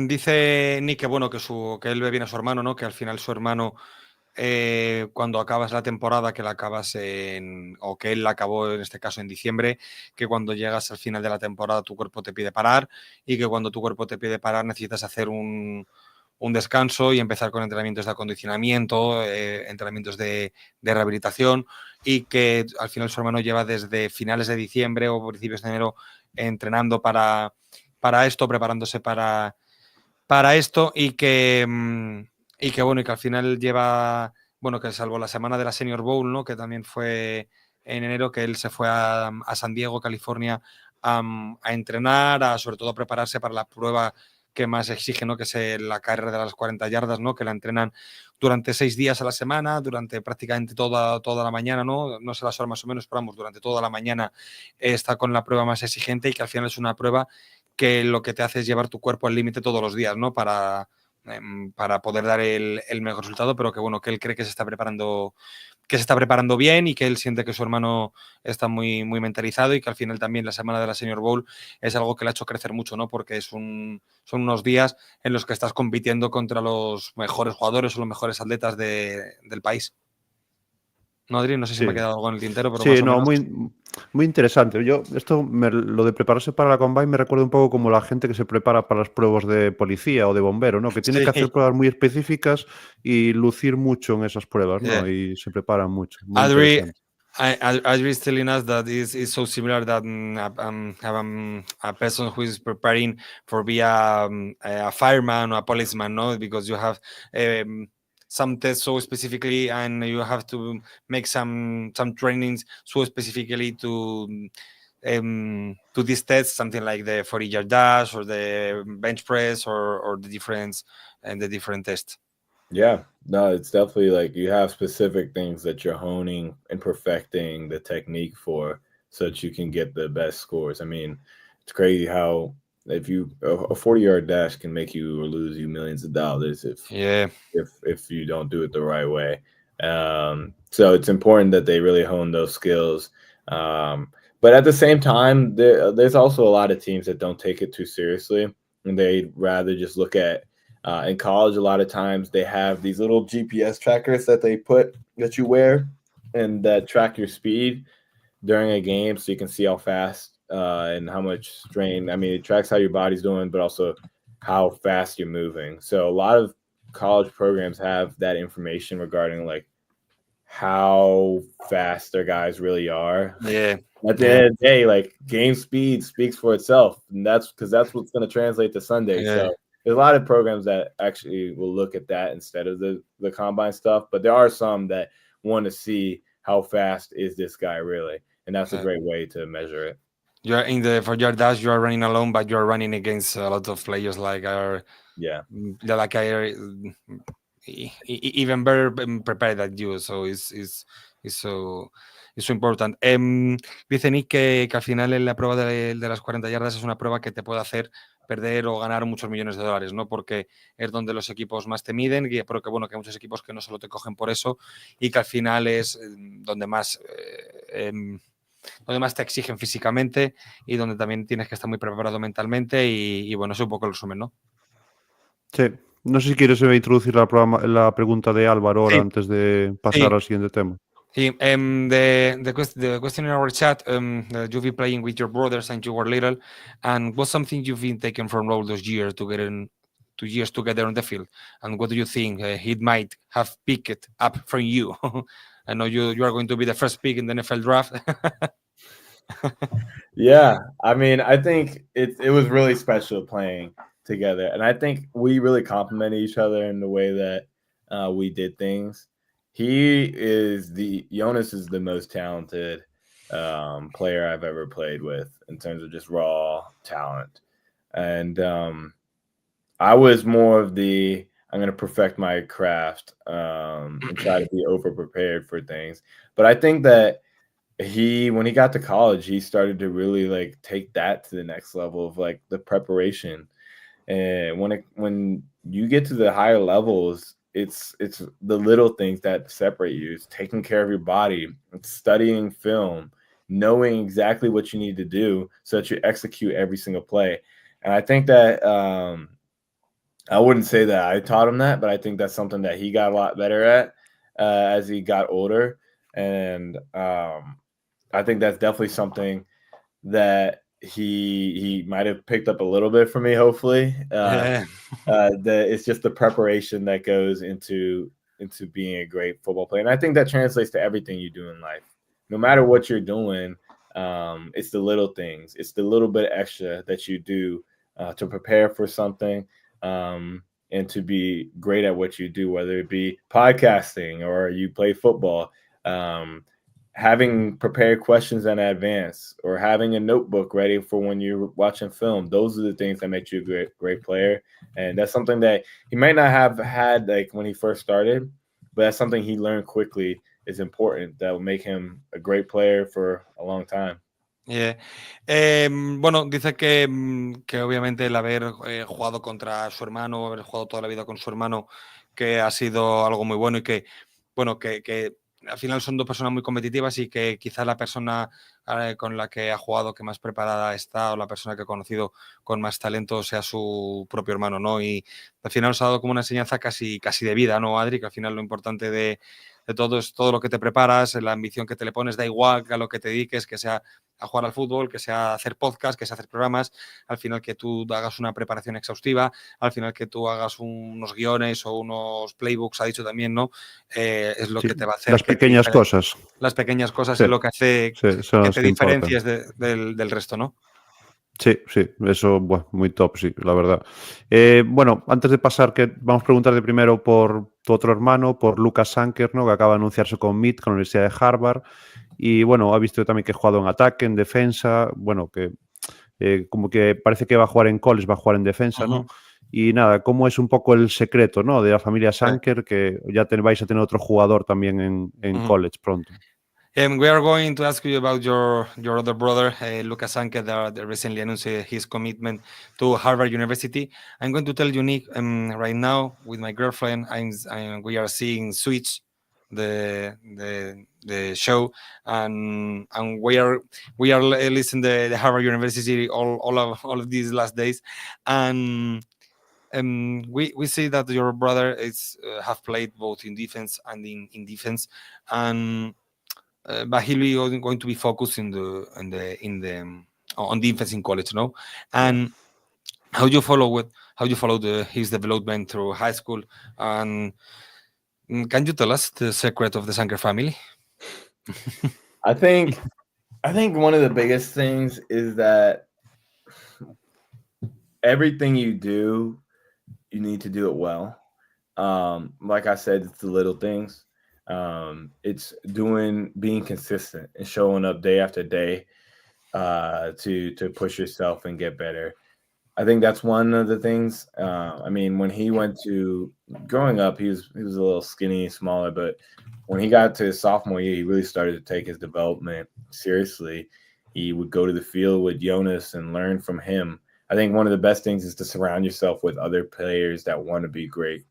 B: Dice Nick que bueno, que él ve bien a su hermano, ¿no? Que al final su hermano, cuando acabas la temporada, que la acabas o que él la acabó en este caso en diciembre, que cuando llegas al final de la temporada tu cuerpo te pide parar y que cuando tu cuerpo te pide parar necesitas hacer un descanso y empezar con entrenamientos de acondicionamiento, entrenamientos de rehabilitación, y que al final su hermano lleva desde finales de diciembre o principios de enero entrenando para esto, preparándose para esto, y que bueno, y que al final lleva, bueno, que salvo la semana de la Senior Bowl, ¿no? Que también fue en enero, que él se fue a San Diego, California, a entrenar, sobre todo a prepararse para la prueba que más exige, ¿no? Que es la carrera de las 40 yardas, ¿no? Que la entrenan durante 6 días a la semana, durante prácticamente toda la mañana, ¿no? No sé las horas más o menos, pero vamos, durante toda la mañana está con la prueba más exigente, y que al final es una prueba que lo que te hace es llevar tu cuerpo al límite todos los días, ¿no? Para poder dar el mejor resultado, pero que bueno, que él cree que se está preparando bien, y que él siente que su hermano está muy, muy mentalizado, y que al final también la semana de la Senior Bowl es algo que le ha hecho crecer mucho, ¿no? Porque son unos días en los que estás compitiendo contra los mejores jugadores o los mejores atletas del país. No, Adri, no sé si me ha quedado algo en el tintero, pero más o menos.
C: Muy interesante. Lo de prepararse para la combine me recuerda un poco como la gente que se prepara para las pruebas de policía o de bombero, ¿no? Que tiene que hacer pruebas muy específicas y lucir mucho en esas pruebas, ¿no? Y se preparan mucho. Muy interesante.
B: Adri is telling us that is so similar that a person who is preparing for be a fireman or a policeman, no? Because you have some tests so specifically, and you have to make some trainings so specifically to these tests, something like the 40-yard dash or the bench press or the different tests.
D: Yeah, no, it's definitely like you have specific things that you're honing and perfecting the technique for, so that you can get the best scores. I mean, it's crazy how a 40-yard dash can make you or lose you millions of dollars if you don't do it the right way. So it's important that they really hone those skills. But at the same time, there's also a lot of teams that don't take it too seriously, and they'd rather just look at in college. A lot of times they have these little GPS trackers that you wear and that track your speed during a game, so you can see how fast and how much strain. I mean, it tracks how your body's doing, but also how fast you're moving. So a lot of college programs have that information regarding like how fast their guys really are.
B: Yeah.
D: At the end of the day, like game speed speaks for itself, and that's what's going to translate to Sunday.
B: Yeah.
D: So there's a lot of programs that actually will look at that instead of the combine stuff, but there are some that want to see how fast is this guy really, and that's a great way to measure it.
B: You are in the 4-yard dash, you are running alone, but you are running against a lot of players even better prepared than you. So it's so important. Dice Nick que al final en la prueba de las 40 yardas es una prueba que te puede hacer perder o ganar muchos millones de dólares, ¿no? Porque es donde los equipos más te miden, pero que bueno, que hay muchos equipos que no solo te cogen por eso, y que al final es donde más te exigen físicamente y donde también tienes que estar muy preparado mentalmente, y bueno, es un poco el resumen, ¿no?
C: Sí. No sé si quieres introducir la pregunta de Álvaro ahora
B: Sí.
C: antes de pasar al siguiente tema.
B: The question in our chat, you've been playing with your brothers and you were little, and what's something you've been taken from all those years to get in 2 years together on the field, and what do you think he might have picked up from you? I know you are going to be the first pick in the NFL draft.
D: Yeah, I mean, I think it was really special playing together, and I think we really complemented each other in the way that we did things. Jonas is the most talented player I've ever played with in terms of just raw talent, and I was more of I'm going to perfect my craft and try to be over prepared for things. But I think that when he got to college, he started to really like take that to the next level of like the preparation. And when you get to the higher levels, it's the little things that separate you. It's taking care of your body, it's studying film, knowing exactly what you need to do so that you execute every single play. And I think that I wouldn't say that I taught him that, but I think that's something that he got a lot better at as he got older. And I think that's definitely something that he might have picked up a little bit from me, hopefully. It's just the preparation that goes into being a great football player. And I think that translates to everything you do in life. No matter what you're doing, it's the little things. It's the little bit extra that you do to prepare for something and to be great at what you do, whether it be podcasting or you play football. Having prepared questions in advance or having a notebook ready for when you're watching film. Those are the things that make you a great player. And that's something that he might not have had like when he first started, but that's something he learned quickly is important that will make him a great player for a long time.
B: Yeah. Bueno, dice que obviamente el haber jugado contra su hermano, haber jugado toda la vida con su hermano, que ha sido algo muy bueno y que, bueno, que al final son dos personas muy competitivas y que quizás la persona con la que ha jugado que más preparada está o la persona que ha conocido con más talento sea su propio hermano, ¿no? Y al final os ha dado como una enseñanza casi de vida, ¿no, Adri? Que al final lo importante de todo es todo lo que te preparas, la ambición que te le pones, da igual a lo que te dediques, que sea a jugar al fútbol, que sea hacer podcast, que sea hacer programas, al final que tú hagas una preparación exhaustiva, al final que tú hagas unos guiones o unos playbooks, ha dicho también, ¿no? Es lo que te va a hacer.
C: Las pequeñas cosas.
B: Las pequeñas cosas es lo que hace que te diferencies del resto, ¿no?
C: Sí, eso, bueno, muy top, sí, la verdad. Bueno, antes de pasar, que vamos a preguntarte primero por tu otro hermano, por Nic Sanker, ¿no? Que acaba de anunciarse con MIT, con la Universidad de Harvard. Y bueno, ha visto también que ha jugado en ataque, en defensa, bueno, que como que parece que va a jugar en college, va a jugar en defensa, ¿no? Y nada, ¿cómo es un poco el secreto, ¿no? De la familia Sanker, que ya vais a tener otro jugador también en college pronto.
B: We are going to ask you about your other brother, Lukas Sanker, that recently announced his commitment to Harvard University. I'm going to tell you, Nic, right now with my girlfriend, we are seeing Switch, the show, and we are listening to the Harvard University all of these last days, and we see that your brother is have played both in defense and in defense, and but he'll be going to be focused on defense in college, no? And how you follow his development through high school, and can you tell us the secret of the Sanker family?
D: I think one of the biggest things is that everything you do, you need to do it well. Like I said, it's the little things. It's being consistent and showing up day after day to push yourself and get better. I think that's one of the things. I mean, when he went to growing up, he was a little skinny, smaller, but when he got to his sophomore year, he really started to take his development seriously. He would go to the field with Jonas and learn from him. I think one of the best things is to surround yourself with other players that want to be great.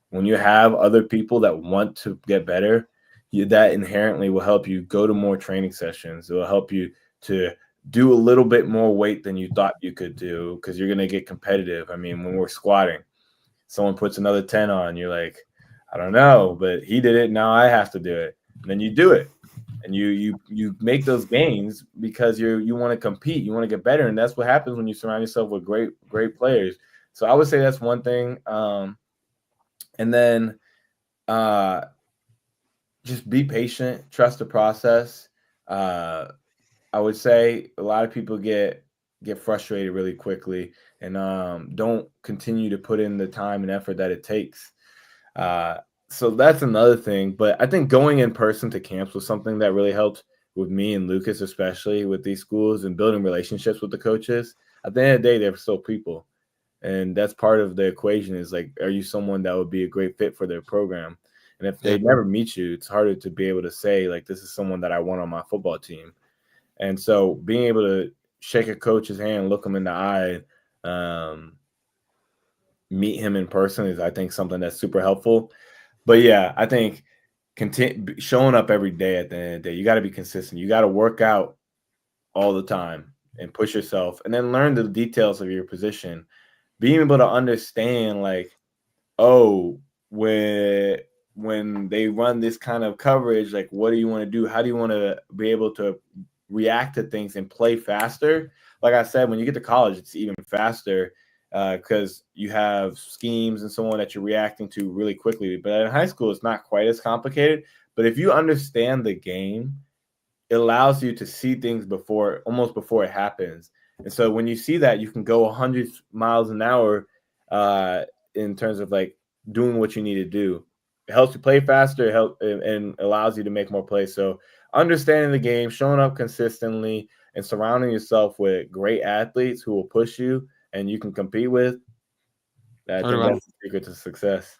D: When you have other people that want to get better, that inherently will help you go to more training sessions. It will help you to do a little bit more weight than you thought you could do because you're going to get competitive. I mean, when we're squatting, someone puts another 10 on, you're like, I don't know, but he did it. Now I have to do it. And then you do it. And you make those gains because you want to compete, you want to get better, and that's what happens when you surround yourself with great players. So I would say that's one thing. And then just be patient, trust the process. I would say a lot of people get frustrated really quickly and don't continue to put in the time and effort that it takes. So that's another thing. But I think going in person to camps was something that really helped with me and Lukas, especially with these schools, and building relationships with the coaches. At the end of the day, they're still people. And that's part of the equation is like, are you someone that would be a great fit for their program? And if they never meet you, it's harder to be able to say, like, this is someone that I want on my football team. And so being able to shake a coach's hand, look him in the eye, meet him in person is, I think, something that's super helpful. But yeah, I think showing up every day at the end of the day, you got to be consistent. You got to work out all the time and push yourself, and then learn the details of your position. Being able to understand, like, oh, when they run this kind of coverage, like, what do you want to do? How do you want to be able to react to things and play faster? Like I said, when you get to college, it's even faster because you have schemes and so on that you're reacting to really quickly. But in high school, it's not quite as complicated. But if you understand the game, it allows you to see things almost before it happens. And so when you see that, you can go 100 miles an hour in terms of like doing what you need to do. It helps you play faster, and allows you to make more plays. So understanding the game, showing up consistently, and surrounding yourself with great athletes who will push you and you can compete with, I think that's the secret to success.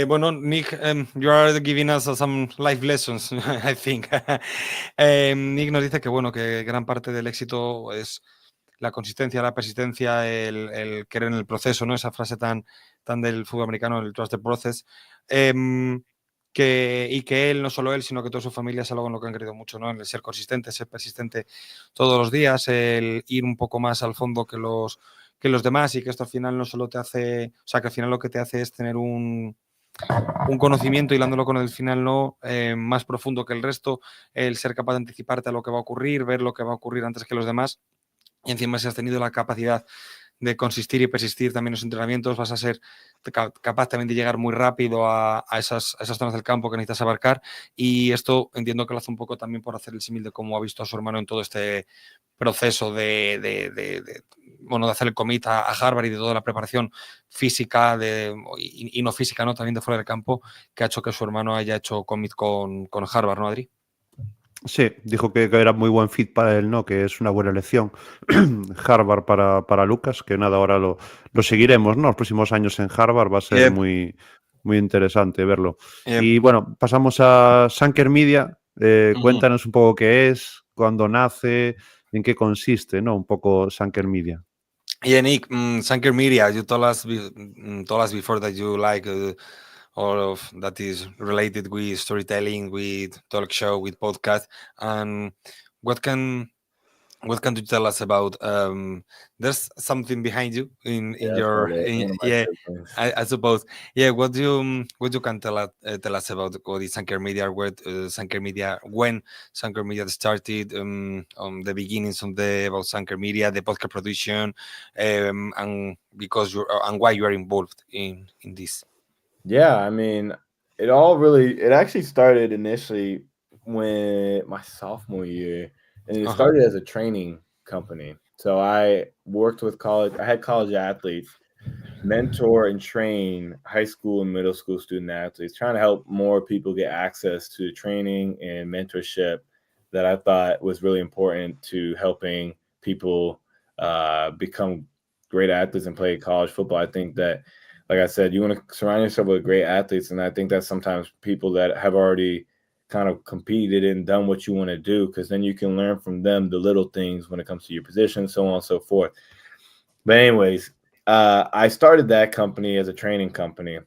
B: Bueno, Nic, you are giving us some life lessons, I think. Nic nos dice que, bueno, que gran parte del éxito es la consistencia, la persistencia, el querer en el proceso, ¿no? Esa frase tan del fútbol americano, el trust the process. Y que él, no solo él, sino que toda su familia es algo en lo que han creído mucho, ¿no? En el ser consistente, ser persistente todos los días, el ir un poco más al fondo que los demás, y que esto al final no solo te hace, o sea, que al final lo que te hace es tener un conocimiento, hilándolo con el final más profundo que el resto, el ser capaz de anticiparte a lo que va a ocurrir, ver lo que va a ocurrir antes que los demás, y encima si has tenido la capacidad de consistir y persistir también en los entrenamientos, vas a ser capaz también de llegar muy rápido a esas zonas del campo que necesitas abarcar. Y esto entiendo que lo hace un poco también por hacer el símil de cómo ha visto a su hermano en todo este proceso de hacer el commit a Harvard y de toda la preparación física y no física, ¿no? También de fuera del campo, que ha hecho que su hermano haya hecho commit con Harvard, ¿no, Adri?
C: Sí, dijo que era muy buen fit para él, ¿no? Que es una buena elección Harvard para Lukas, que nada, ahora lo seguiremos, ¿no? Los próximos años en Harvard va a ser muy, muy interesante verlo. Y bueno, pasamos a Sanker Media. Cuéntanos un poco qué es, cuándo nace, en qué consiste, ¿no? Un poco Sanker Media.
B: Yeah, Nic, Sanker Media, you told us before that you like all of that is related with storytelling, with talk show, with podcast. And what can you tell us about? There's something behind you in your I suppose. Yeah, what you can tell us about what is Sanker Media, what Sanker Media, when Sanker Media started, on the beginnings about Sanker Media, the podcast production, and because and why you are involved in this.
D: Yeah, I mean, it actually started initially when my sophomore year, and it started as a training company. So I worked with I had college athletes mentor and train high school and middle school student athletes, trying to help more people get access to training and mentorship that I thought was really important to helping people become great athletes and play college football. I think that, like I said, you want to surround yourself with great athletes. And I think that sometimes people that have already kind of competed and done what you want to do, because then you can learn from them the little things when it comes to your position, so on and so forth. But anyways, I started that company as a training company.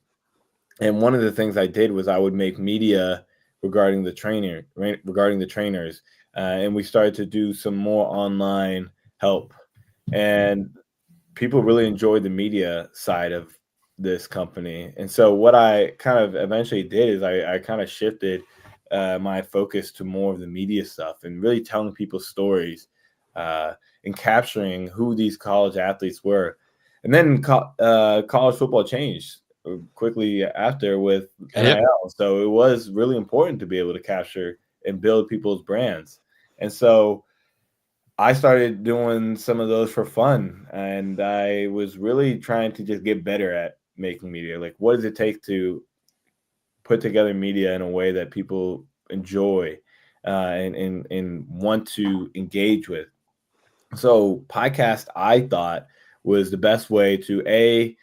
D: And one of the things I did was I would make media regarding the trainers. And we started to do some more online help. And people really enjoyed the media side of this company. And so what I kind of eventually did is I kind of shifted my focus to more of the media stuff and really telling people stories and capturing who these college athletes were. And then college football changed quickly after with NIL. So it was really important to be able to capture and build people's brands. And so I started doing some of those for fun, and I was really trying to just get better at making media. Like, what does it take to put together media in a way that people enjoy and want to engage with? So podcast, I thought, was the best way to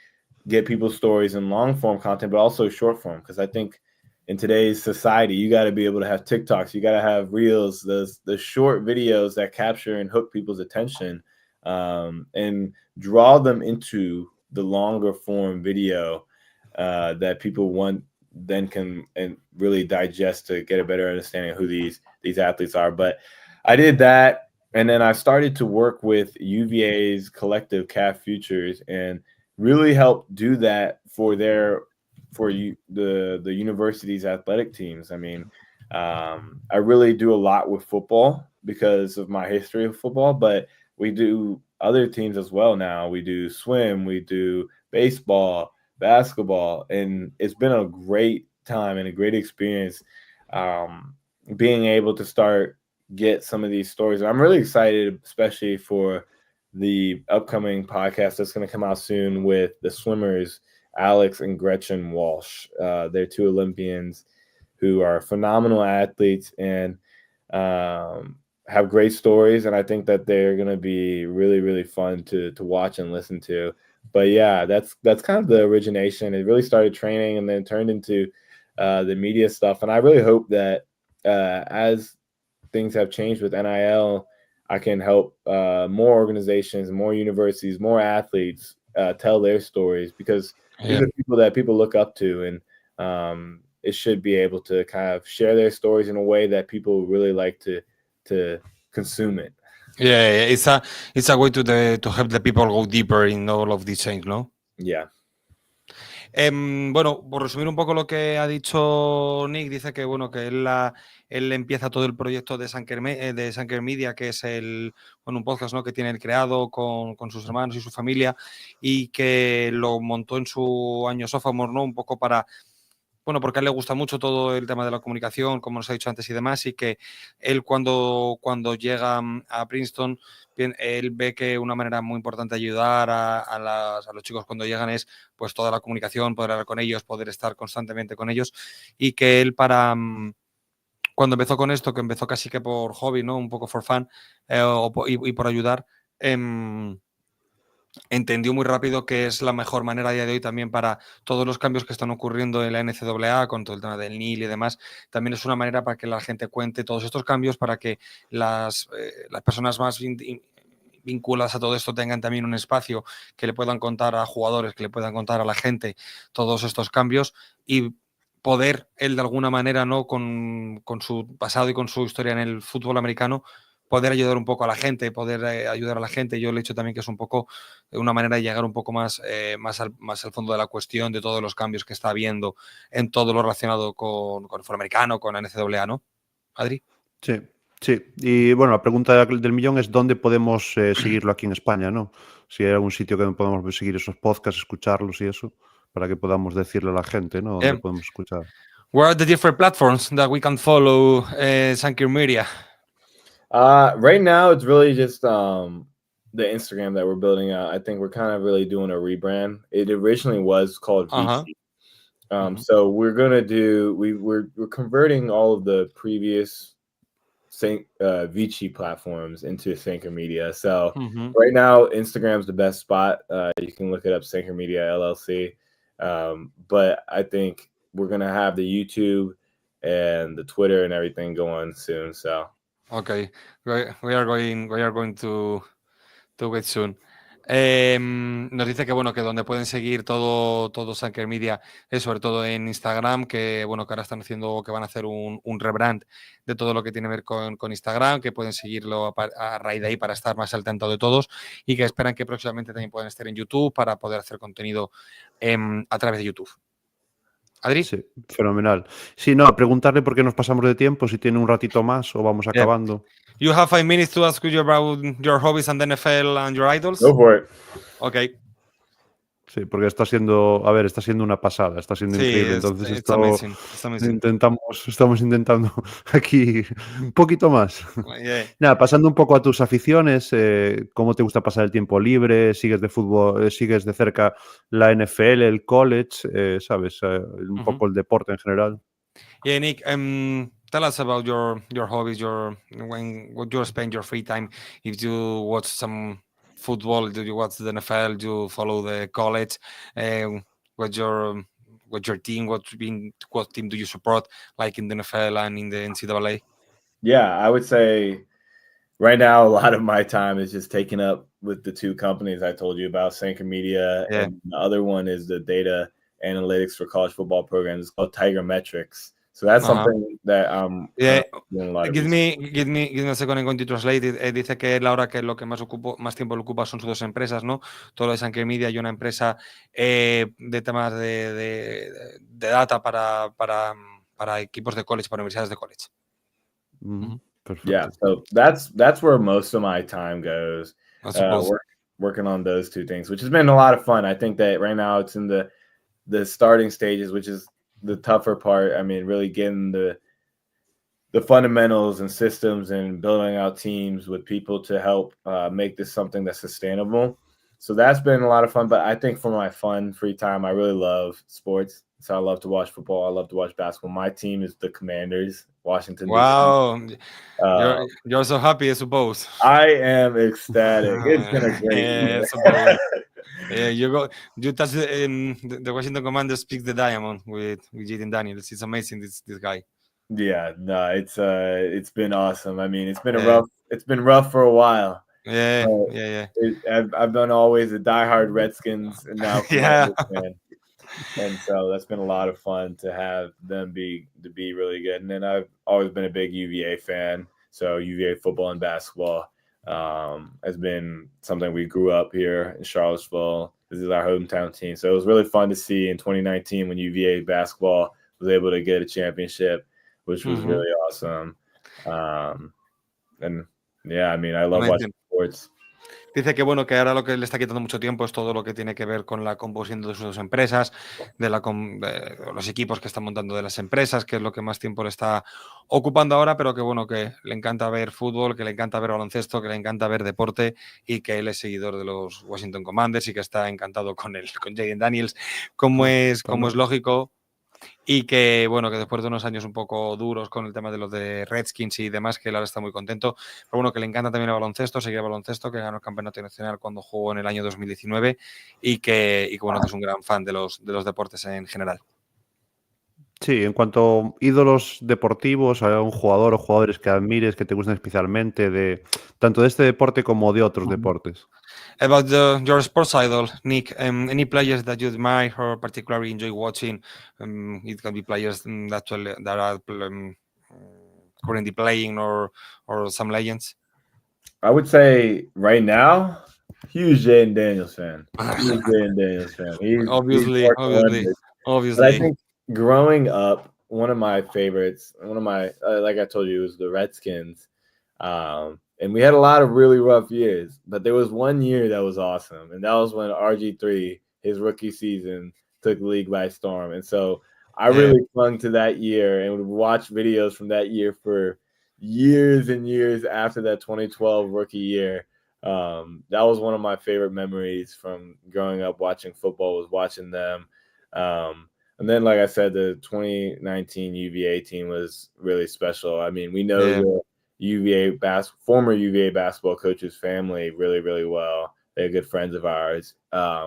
D: get people's stories in long form content, but also short form. Because I think in today's society, you got to be able to have TikToks, you got to have reels, the short videos that capture and hook people's attention, and draw them into the longer form video that people then can and really digest to get a better understanding of who these athletes are. But I did that, and then I started to work with UVA's collective CAF Futures and really help do that for the university's athletic teams. I mean, I really do a lot with football because of my history of football, but we do other teams as well now. We do swim, we do baseball, basketball, and it's been a great time and a great experience being able to get some of these stories. I'm really excited, especially for the upcoming podcast that's going to come out soon with the swimmers, Alex and Gretchen Walsh. They're two Olympians who are phenomenal athletes and have great stories. And I think that they're going to be really, really fun to watch and listen to. But yeah, that's kind of the origination. It really started training and then turned into the media stuff. And I really hope that as things have changed with NIL, I can help more organizations, more universities, more athletes tell their stories, because these are people that people look up to, and it should be able to kind of share their stories in a way that people really like to consume it.
B: Yeah, it's a way to help the people go deeper in all of these things, ¿no?
D: Yeah.
B: Bueno, por resumir un poco lo que ha dicho Nic, dice que bueno, que él empieza todo el proyecto de Sanker Media, que es un podcast, ¿no?, que tiene él creado con sus hermanos y su familia, y que lo montó en su año sophomore, ¿no?, un poco para, bueno, porque a él le gusta mucho todo el tema de la comunicación, como nos ha dicho antes y demás, y que él cuando llega a Princeton, él ve que una manera muy importante de ayudar a los chicos cuando llegan es pues toda la comunicación, poder hablar con ellos, poder estar constantemente con ellos, y que él cuando empezó con esto, que empezó casi que por hobby, ¿no?, un poco for fun, y por ayudar, entendió muy rápido que es la mejor manera a día de hoy también para todos los cambios que están ocurriendo en la NCAA con todo el tema del NIL y demás. También es una manera para que la gente cuente todos estos cambios, para que las personas más vinculadas a todo esto tengan también un espacio que le puedan contar a jugadores, que le puedan contar a la gente todos estos cambios, y poder él de alguna manera, ¿no?, con su pasado y con su historia en el fútbol americano, poder ayudar un poco a la gente, poder ayudar a la gente. Yo le he dicho también que es un poco una manera de llegar un poco más al fondo de la cuestión de todos los cambios que está habiendo en todo lo relacionado con el fútbol americano, con la NCAA, ¿no? Adri.
C: Sí, sí. Y bueno, la pregunta del millón es ¿dónde podemos seguirlo aquí en España, no? Si hay algún sitio que podemos seguir esos podcasts, escucharlos y eso, para que podamos decirle a la gente, ¿no?, dónde podemos escuchar.
B: Where are the different platforms that we can follow Sanker Media?
D: Right now, it's really just the Instagram that we're building out. I think we're kind of really doing a rebrand. It originally was called VC. So we're gonna we're converting all of the previous Vici platforms into Sanker Media. So right now, Instagram's the best spot. You can look it up, Sanker Media LLC. But I think we're gonna have the YouTube and the Twitter and everything going soon. So
B: okay, we are going to it soon. Nos dice que bueno, que donde pueden seguir todo Sanker Media es sobre todo en Instagram, que bueno, que ahora están haciendo, que van a hacer un rebrand de todo lo que tiene que ver con Instagram, que pueden seguirlo a raíz de ahí para estar más al tanto de todos y que esperan que próximamente también puedan estar en YouTube para poder hacer contenido a través de YouTube. Adri?
C: Sí, fenomenal. Sí, no, preguntarle por qué nos pasamos de tiempo, si tiene un ratito más o vamos acabando.
B: You have 5 minutes to ask you about your hobbies and the NFL and your idols.
D: Go for it.
B: Okay.
C: Sí, porque está siendo una pasada, está siendo increíble. Entonces
B: it's amazing. It's amazing.
C: estamos intentando aquí un poquito más.
B: Yeah.
C: Nada, pasando un poco a tus aficiones, ¿cómo te gusta pasar el tiempo libre? ¿Sigues de fútbol, sigues de cerca la NFL, el college, sabes, un poco el deporte en general?
B: Yeah, Nick, tell us about your hobbies, what you spend your free time. If you watch some football, do you watch the NFL? Do you follow the college? What's your team? What team do you support? Like in the NFL and in the NCAA?
D: Yeah, I would say right now a lot of my time is just taken up with the two companies I told you about, Sanker Media,
B: Yeah.
D: and the other one is the data analytics for college football programs. It's called Tiger Metrics. So that's something that
B: Yeah.
D: doing a lot of
B: Give me a second. I'm going to translate it. Dice que Laura que lo que más tiempo le ocupa son sus dos empresas, ¿no? Todo lo de Sanker Media y una empresa de temas de data para equipos de college, para universidades de college.
C: Perfecto.
D: Yeah, so that's where most of my time goes.
B: I suppose.
D: Working on those two things, which has been a lot of fun. I think that right now it's in the starting stages, which is the tougher part. I mean, really getting the fundamentals and systems and building out teams with people to help make this something that's sustainable. So that's been a lot of fun. But I think for my fun, free time, I really love sports. So I love to watch football. I love to watch basketball. My team is the Commanders, Washington,
B: Wow.
D: D.C.
B: You're so happy, I suppose.
D: I am ecstatic. It's been a great year.
B: Yeah, you touch the Washington Commanders speaks the diamond with Jaden Daniels. It's amazing, this guy.
D: Yeah, no, it's been awesome. I mean, it's been rough for a while.
B: Yeah.
D: I've been always a diehard Redskins and now
B: Yeah.
D: fan. And so that's been a lot of fun to have them be really good. And then I've always been a big UVA fan. So UVA football and basketball has been something we grew up here in Charlottesville. This is our hometown team. So it was really fun to see in 2019 when UVA basketball was able to get a championship, which was really awesome. And yeah, I mean, I love watching sports.
B: Dice que bueno, que ahora lo que le está quitando mucho tiempo es todo lo que tiene que ver con la composición de sus dos empresas, de los equipos que están montando de las empresas, que es lo que más tiempo le está ocupando ahora, pero que bueno, que le encanta ver fútbol, que le encanta ver baloncesto, que le encanta ver deporte y que él es seguidor de los Washington Commanders y que está encantado con Jaden Daniels, como es lógico. Y que, bueno, que después de unos años un poco duros con el tema de los de Redskins y demás, que él ahora está muy contento. Pero bueno, que le encanta también el baloncesto, seguir el baloncesto, que ganó el campeonato nacional cuando jugó en el año 2019 y que bueno, que es un gran fan de los deportes en general.
C: Sí, en cuanto a ídolos deportivos, ¿hay un jugador o jugadores que admires, que te gusten especialmente, tanto de este deporte como de otros deportes?
B: About your sports idol, Nick, any players that you admire or particularly enjoy watching? It can be players that are currently playing or some legends.
D: I would say right now, huge Jaden Daniels fan. Huge Jaden Daniels fan.
B: Obviously.
D: But I think growing up, one of my favorites, like I told you, was the Redskins. And we had a lot of really rough years, but there was one year that was awesome. And that was when RG3, his rookie season, took the league by storm. And so I really clung to that year and would watch videos from that year for years and years after that 2012 rookie year. That was one of my favorite memories from growing up watching football, was watching them. And then, like I said, the 2019 UVA team was really special. I mean, we know the former UVA basketball coach's family really, really well. They're good friends of ours,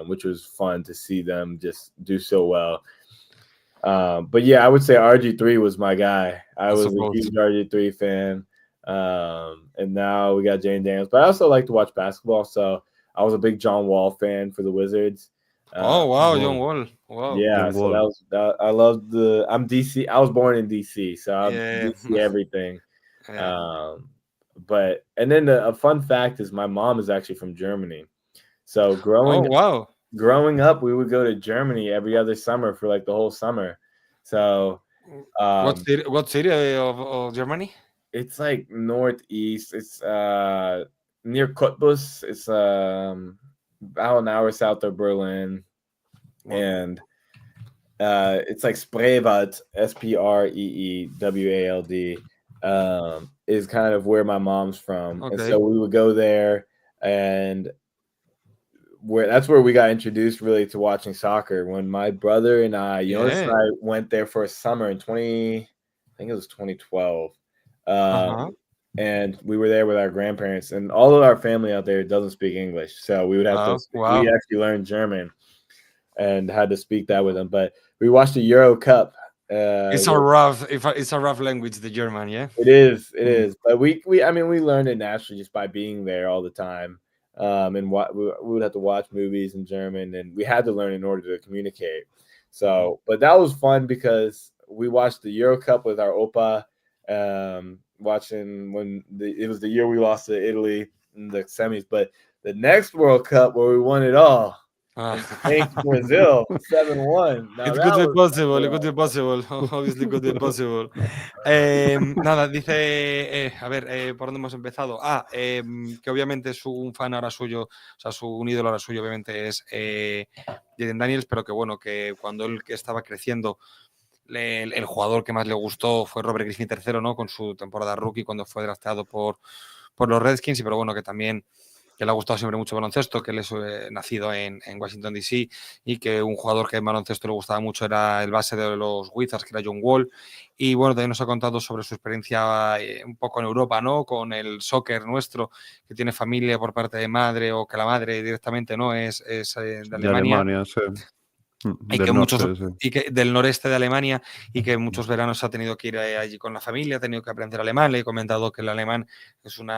D: which was fun to see them just do so well. But yeah, I would say RG3 was my guy. I was a huge RG3 fan. And now we got Jaden Daniels. But I also like to watch basketball. So I was a big John Wall fan for the Wizards.
B: Oh wow,
C: Wall.
B: John Wall. Wow.
D: Yeah,
C: John
D: so
C: Wall.
D: that was I loved I'm DC. I was born in DC, so I'm
B: Yeah.
D: DC everything.
B: Yeah.
D: But and then a fun fact is my mom is actually from Germany. So
B: Oh wow.
D: growing up, we would go to Germany every other summer for like the whole summer. So
B: What city of Germany?
D: it's like northeast. It's near Cottbus. It's about an hour south of Berlin, and it's like Spreewald, Spreewald, is kind of where my mom's from, and
B: Okay.
D: so we would go there, and that's where we got introduced really to watching soccer. When my brother and Jonas and I went there for a summer in I think it was 2012. And we were there with our grandparents, and all of our family out there doesn't speak English, so we would have to.
B: Wow.
D: We actually learned German and had to speak that with them. But we watched the Euro Cup.
B: It's a rough language, the German, yeah.
D: It is. But we learned it naturally just by being there all the time. And we would have to watch movies in German, and we had to learn in order to communicate. So, but that was fun because we watched the Euro Cup with our Opa. Watching when it was the year we lost to Italy in the semis, but the next World Cup where we won it all, thanks Brazil 7-1.
B: It could be possible. It could be possible. Obviously, could be possible. Nada, dice, a ver, ¿por dónde hemos empezado? Que obviamente es un fan ahora suyo, o sea, un ídolo ahora suyo, obviamente es Jaden Daniels, pero que bueno, que cuando él estaba creciendo, el jugador que más le gustó fue Robert Griffin III, ¿no? Con su temporada rookie cuando fue drafteado por los Redskins, pero bueno, que también que le ha gustado siempre mucho el baloncesto, que él es nacido en Washington, D.C., y que un jugador que en baloncesto le gustaba mucho era el base de los Wizards, que era John Wall. Y bueno, también nos ha contado sobre su experiencia un poco en Europa, ¿no? Con el soccer nuestro, que tiene familia por parte de madre, o que la madre directamente, ¿no? Es de Alemania.
C: Sí.
B: Y que del noreste de Alemania, y que muchos veranos ha tenido que ir allí con la familia, ha tenido que aprender alemán. Le he comentado que el alemán es un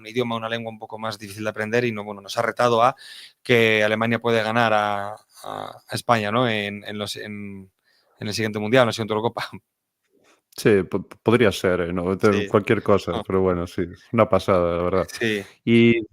B: idioma, una lengua un poco más difícil de aprender, y nos ha retado a que Alemania puede ganar a España, ¿no? En el siguiente mundial, en la siguiente Eurocopa.
C: Sí, podría ser, ¿no?
B: Sí.
C: Cualquier cosa, pero bueno, sí, es una pasada, la verdad.
B: Sí.
C: Y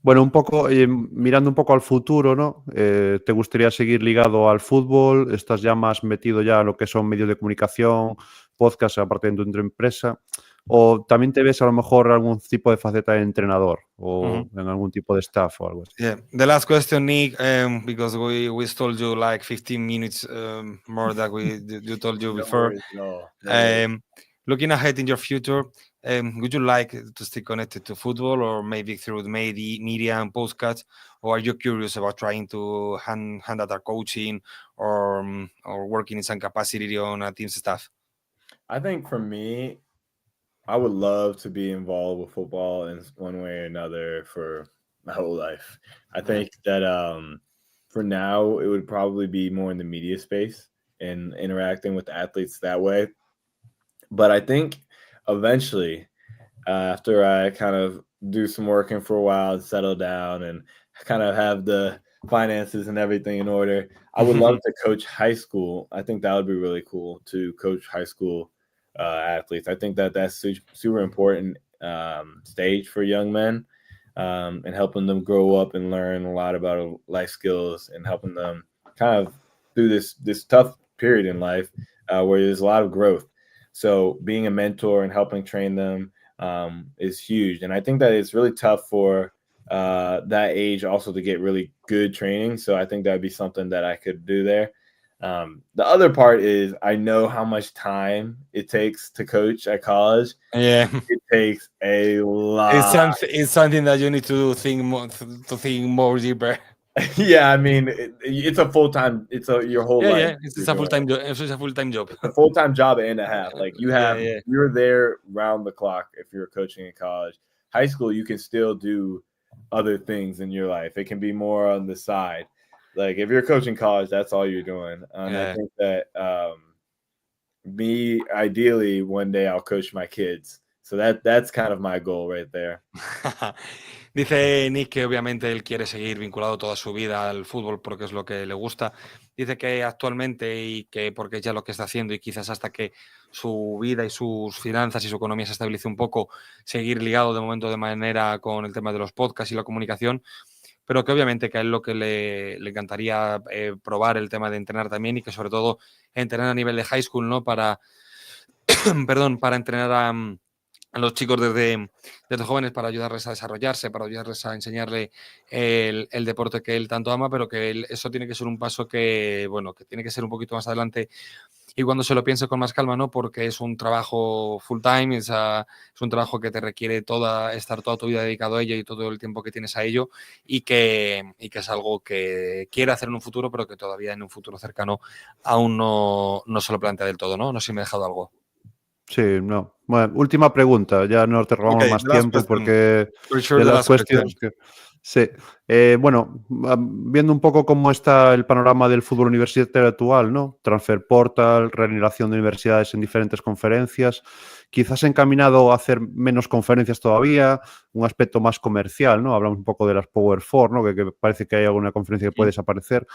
C: bueno, un poco, mirando un poco al futuro, ¿no? ¿Te gustaría seguir ligado al fútbol? ¿Estás ya más metido ya en lo que son medios de comunicación, podcast, aparte de tu empresa? ¿O también te ves a lo mejor algún tipo de faceta de entrenador o en algún tipo de staff o algo así?
B: Yeah. The last question, Nick, because we told you like 15 minutes more than you told you before. Looking ahead in your future, would you like to stay connected to football, or maybe through the media and podcasts, or are you curious about trying to hand out coaching or working in some capacity on a team staff?
D: I think for me, I would love to be involved with football in one way or another for my whole life. I think that for now, it would probably be more in the media space and interacting with athletes that way. But I think eventually, after I kind of do some working for a while and settle down and kind of have the finances and everything in order, I would love to coach high school. I think that would be really cool to coach high school athletes. I think that that's super important stage for young men, and helping them grow up and learn a lot about life skills, and helping them kind of through this tough period in life where there's a lot of growth. So being a mentor and helping train them is huge. And I think that it's really tough for that age also to get really good training. So I think that'd be something that I could do there. The other part is I know how much time it takes to coach at college.
B: Yeah,
D: it takes a lot.
B: It's something that you need to think more deeper.
D: Yeah, I mean, it's a full-time. It's your whole life.
B: Yeah, it's a full-time job. It's a full-time job.
D: It's a full-time job and a half. Like you're there round the clock if you're coaching in college. High school, you can still do other things in your life. It can be more on the side. Like if you're coaching college, that's all you're doing. And I think that me, ideally, one day I'll coach my kids. So that's kind of my goal right there.
B: Dice Nick que obviamente él quiere seguir vinculado toda su vida al fútbol porque es lo que le gusta. Dice que actualmente y que porque ya lo que está haciendo y quizás hasta que su vida y sus finanzas y su economía se estabilice un poco, seguir ligado de momento de manera con el tema de los podcasts y la comunicación, pero que obviamente que a él lo que le encantaría probar el tema de entrenar también y que sobre todo entrenar a nivel de high school, ¿no? Para, perdón, para entrenar a los chicos desde jóvenes para ayudarles a desarrollarse, para ayudarles a enseñarle el deporte que él tanto ama, pero que eso tiene que ser un paso que, bueno, que tiene que ser un poquito más adelante y cuando se lo piense con más calma, ¿no? Porque es un trabajo full time, es un trabajo que te requiere estar toda tu vida dedicado a ello y todo el tiempo que tienes a ello y que es algo que quiere hacer en un futuro, pero que todavía en un futuro cercano aún no se lo plantea del todo, ¿no? No sé si me he dejado algo.
C: Sí, no. Bueno, última pregunta, ya no te robamos
B: Okay,
C: más
B: the last
C: tiempo
B: question.
C: porque
B: For sure,
C: de
B: the
C: las
B: last question.
C: cuestiones que... Sí, bueno, viendo un poco cómo está el panorama del fútbol universitario actual, ¿no? Transfer portal, regeneración de universidades en diferentes conferencias, quizás encaminado a hacer menos conferencias todavía, un aspecto más comercial, ¿no? Hablamos un poco de las Power Four, ¿no? Que parece que hay alguna conferencia que puede desaparecer.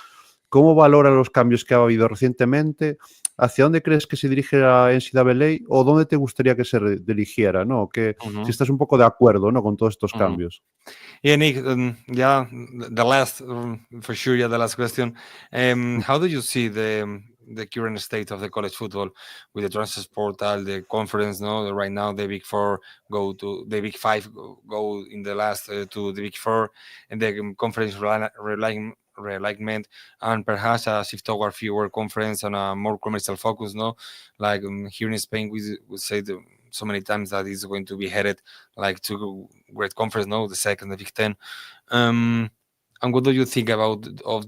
C: ¿Cómo valora los cambios que ha habido recientemente? ¿Hacia dónde crees que se dirige la NCAA o dónde te gustaría que se dirigiera, ¿no? Que si estás un poco de acuerdo, ¿no? Con todos estos cambios.
B: Yeah, Nick, yeah, the last, for sure, yeah, the last question. How do you see the current state of the college football with the transfer portal, the conference, no? Right now, the Big Four the Big Five go in the last to the Big Four, and the conference realignment, and perhaps a shift toward fewer conference and a more commercial focus, no? Like here in Spain, we say so many times that it's going to be headed like to great conference, no, the second, the Big Ten. And what do you think about of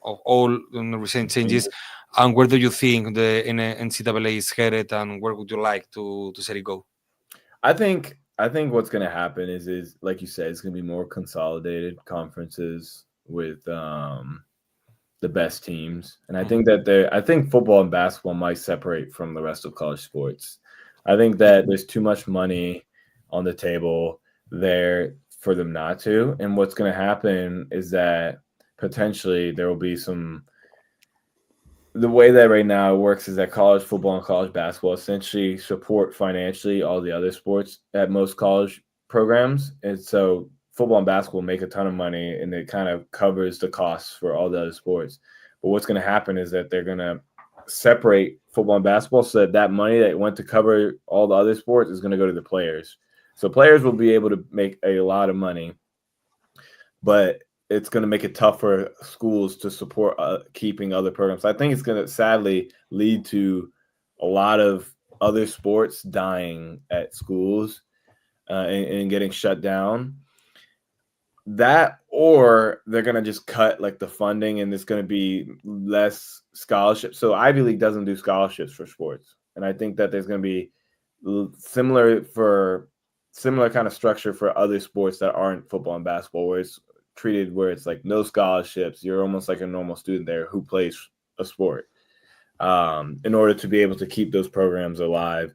B: all recent changes? And where do you think the NCAA is headed, and where would you like to see it go?
D: I think what's going to happen is like you said, it's going to be more consolidated conferences with the best teams, and I think that I think football and basketball might separate from the rest of college sports. I think that there's too much money on the table there for them not to, and what's going to happen is that potentially there will be the way that right now it works is that college football and college basketball essentially support financially all the other sports at most college programs. And so football and basketball make a ton of money and it kind of covers the costs for all the other sports. But what's going to happen is that they're going to separate football and basketball so that money that went to cover all the other sports is going to go to the players. So players will be able to make a lot of money, but it's going to make it tough for schools to support keeping other programs. I think it's going to sadly lead to a lot of other sports dying at schools and getting shut down. That, or they're going to just cut like the funding and there's going to be less scholarships. So Ivy League doesn't do scholarships for sports. And I think that there's going to be similar kind of structure for other sports that aren't football and basketball, where it's treated where it's like no scholarships. You're almost like a normal student there who plays a sport in order to be able to keep those programs alive.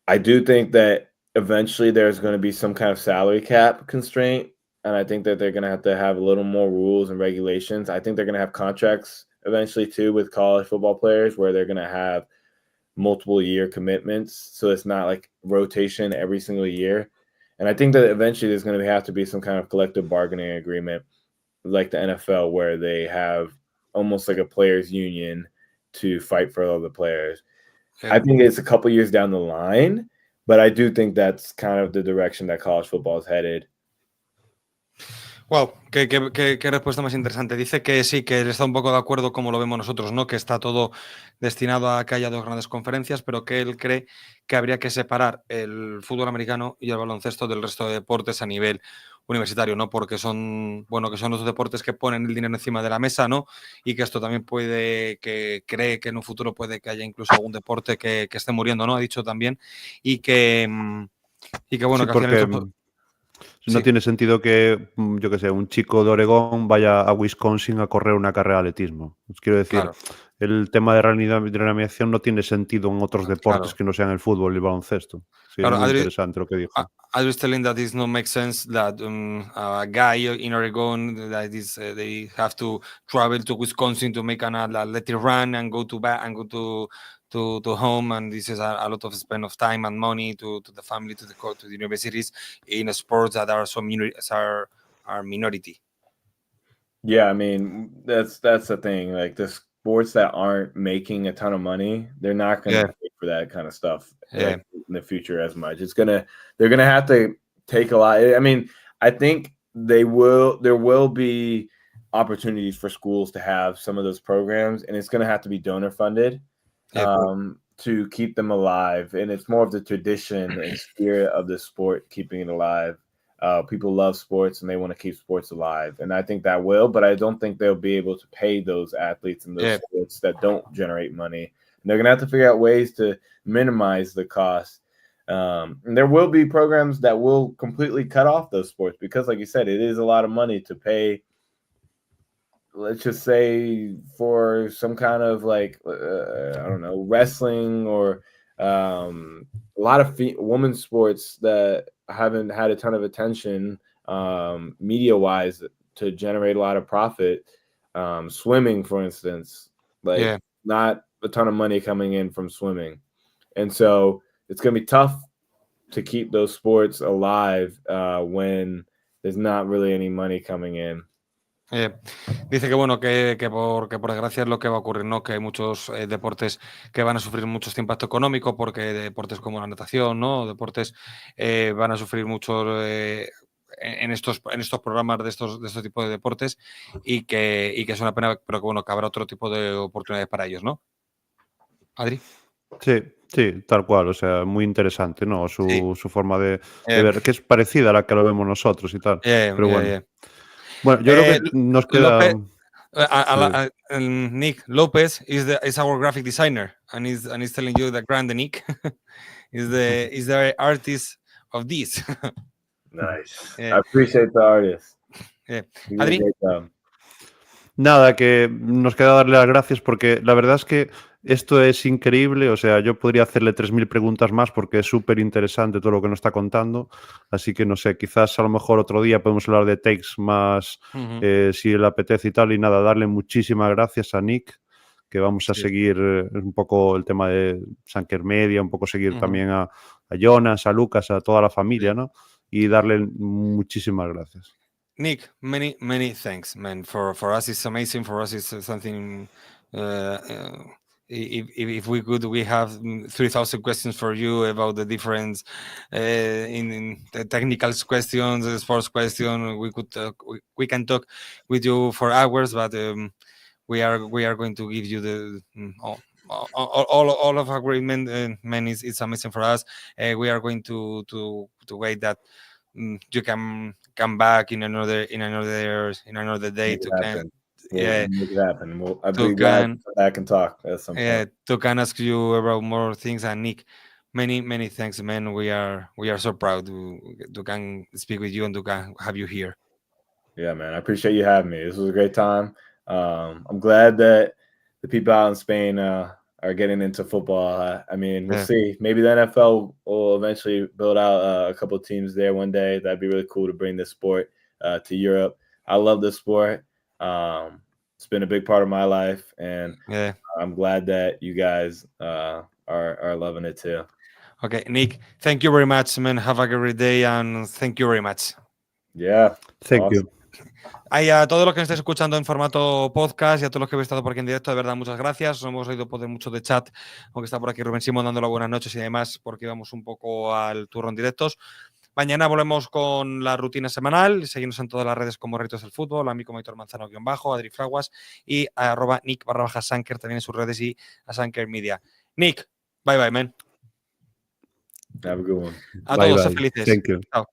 D: I do think that eventually there's going to be some kind of salary cap constraint, and I think that they're going to have a little more rules and regulations. I think they're going to have contracts eventually too with college football players where they're going to have multiple year commitments, so it's not like rotation every single year. And I think that eventually there's going to have to be some kind of collective bargaining agreement like the NFL where they have almost like a players union to fight for all the players. I think it's a couple years down the line, but I do think that's kind of the direction that college football is headed.
B: Wow, qué respuesta más interesante. Dice que sí, que él está un poco de acuerdo como lo vemos nosotros, ¿no? Que está todo destinado a que haya dos grandes conferencias, pero que él cree que habría que separar el fútbol americano y el baloncesto del resto de deportes a nivel universitario, ¿no? Porque son los deportes que ponen el dinero encima de la mesa, ¿no? Y que esto también cree que en un futuro puede que haya incluso algún deporte que esté muriendo, ¿no? Ha dicho también. Y que bueno,
C: sí,
B: que al
C: porque
B: final
C: no tiene sentido que, yo qué sé, un chico de Oregón vaya a Wisconsin a correr una carrera de atletismo. Os quiero decir,
B: claro.
C: el tema de reanimación no tiene sentido en otros deportes
B: Claro.
C: que no sean el fútbol y el baloncesto. Sí,
B: Claro,
C: es muy
B: Adri,
C: interesante lo que dijo.
B: I was telling that it no make sense that a guy in Oregon that is they have to travel to Wisconsin to make an athletic run and go to back and go to home, and this is a lot of spend of time and money to the family, to the universities in sports that are are minority.
D: Yeah, I mean that's the thing. Like the sports that aren't making a ton of money, they're not going to
B: Yeah.
D: pay for that kind of stuff
B: Yeah.
D: like, in the future as much. They're gonna have to take a lot. I mean, I think there will be opportunities for schools to have some of those programs, and it's gonna have to be donor funded
B: Yeah.
D: to keep them alive. And it's more of the tradition and spirit of the sport keeping it alive. People love sports and they want to keep sports alive, and I think that will, but I don't think they'll be able to pay those athletes in those sports that don't generate money. And they're gonna have to figure out ways to minimize the cost. And there will be programs that will completely cut off those sports because, like you said, it is a lot of money to pay. Let's just say for some kind of like I don't know, wrestling or a lot of women's sports that haven't had a ton of attention media wise to generate a lot of profit. Swimming, for instance, like not a ton of money coming in from swimming, and so it's gonna be tough to keep those sports alive when there's not really any money coming in.
B: Dice que bueno, que por desgracia es lo que va a ocurrir, ¿no? Que hay muchos deportes que van a sufrir mucho este impacto económico, porque deportes como la natación, ¿no? Deportes van a sufrir mucho en estos programas de estos tipos de deportes y que es una pena, pero que bueno, que habrá otro tipo de oportunidades para ellos, ¿no? Adri.
C: Sí, tal cual, o sea, muy interesante, ¿no? Su forma de ver, que es parecida a la que lo vemos nosotros y tal. Pero bueno. Bueno, yo creo que nos queda...
B: Nic Lopez is our graphic designer, and he's telling you that Grande Nic is the artist of this.
D: Nice. I appreciate the artist.
B: Adri.
C: Nada, que nos queda darle las gracias porque la verdad es que esto es increíble, o sea, yo podría hacerle 3000 preguntas más porque es súper interesante todo lo que nos está contando, así que no sé, quizás a lo mejor otro día podemos hablar de takes más si le apetece y tal, y nada, darle muchísimas gracias a Nic, que vamos a seguir un poco el tema de Sanker Media, un poco seguir también a Jonas, a Lukas, a toda la familia, ¿no? Y darle muchísimas gracias.
B: Nic, many thanks, man. For us, it's amazing. For us, it's something. If we could, we have 3,000 questions for you about the difference in the technical questions, the sports question. We could we can talk with you for hours, but we are going to give you the all of agreement. Man, it's amazing for us. We are going to wait that. You can come back in another day to
D: make it happen. I'd be glad to come back and talk at some point.
B: To can ask you about more things. And Nic, many thanks, man. We are so proud to can speak with you and to can have you here.
D: Yeah, man, I appreciate you having me. This was a great time. I'm glad that the people out in Spain are getting into football. I mean, we'll see. Maybe the NFL will eventually build out a couple of teams there one day. That'd be really cool to bring this sport to Europe. I love this sport. It's been a big part of my life, and I'm glad that you guys are loving it too.
B: Okay, Nic, thank you very much, man. Have a great day, and thank you very much.
D: Yeah,
C: thank you.
B: A todos los que nos estáis escuchando en formato podcast y a todos los que habéis estado por aquí en directo, de verdad, muchas gracias. Os hemos oído poder mucho de chat, aunque está por aquí Rubén Simón dando las buenas noches y demás, porque vamos un poco al turrón directos. Mañana volvemos con la rutina semanal. Seguimos en todas las redes como Raritos del Fútbol, a mí como Aitor Manzano _ Adri Fraguas y a @Nic_Sanker también en sus redes y a Sanker Media. Nic, bye bye, man.
D: Have a good one.
B: A todos, felices.
C: Thank you.
B: Chao.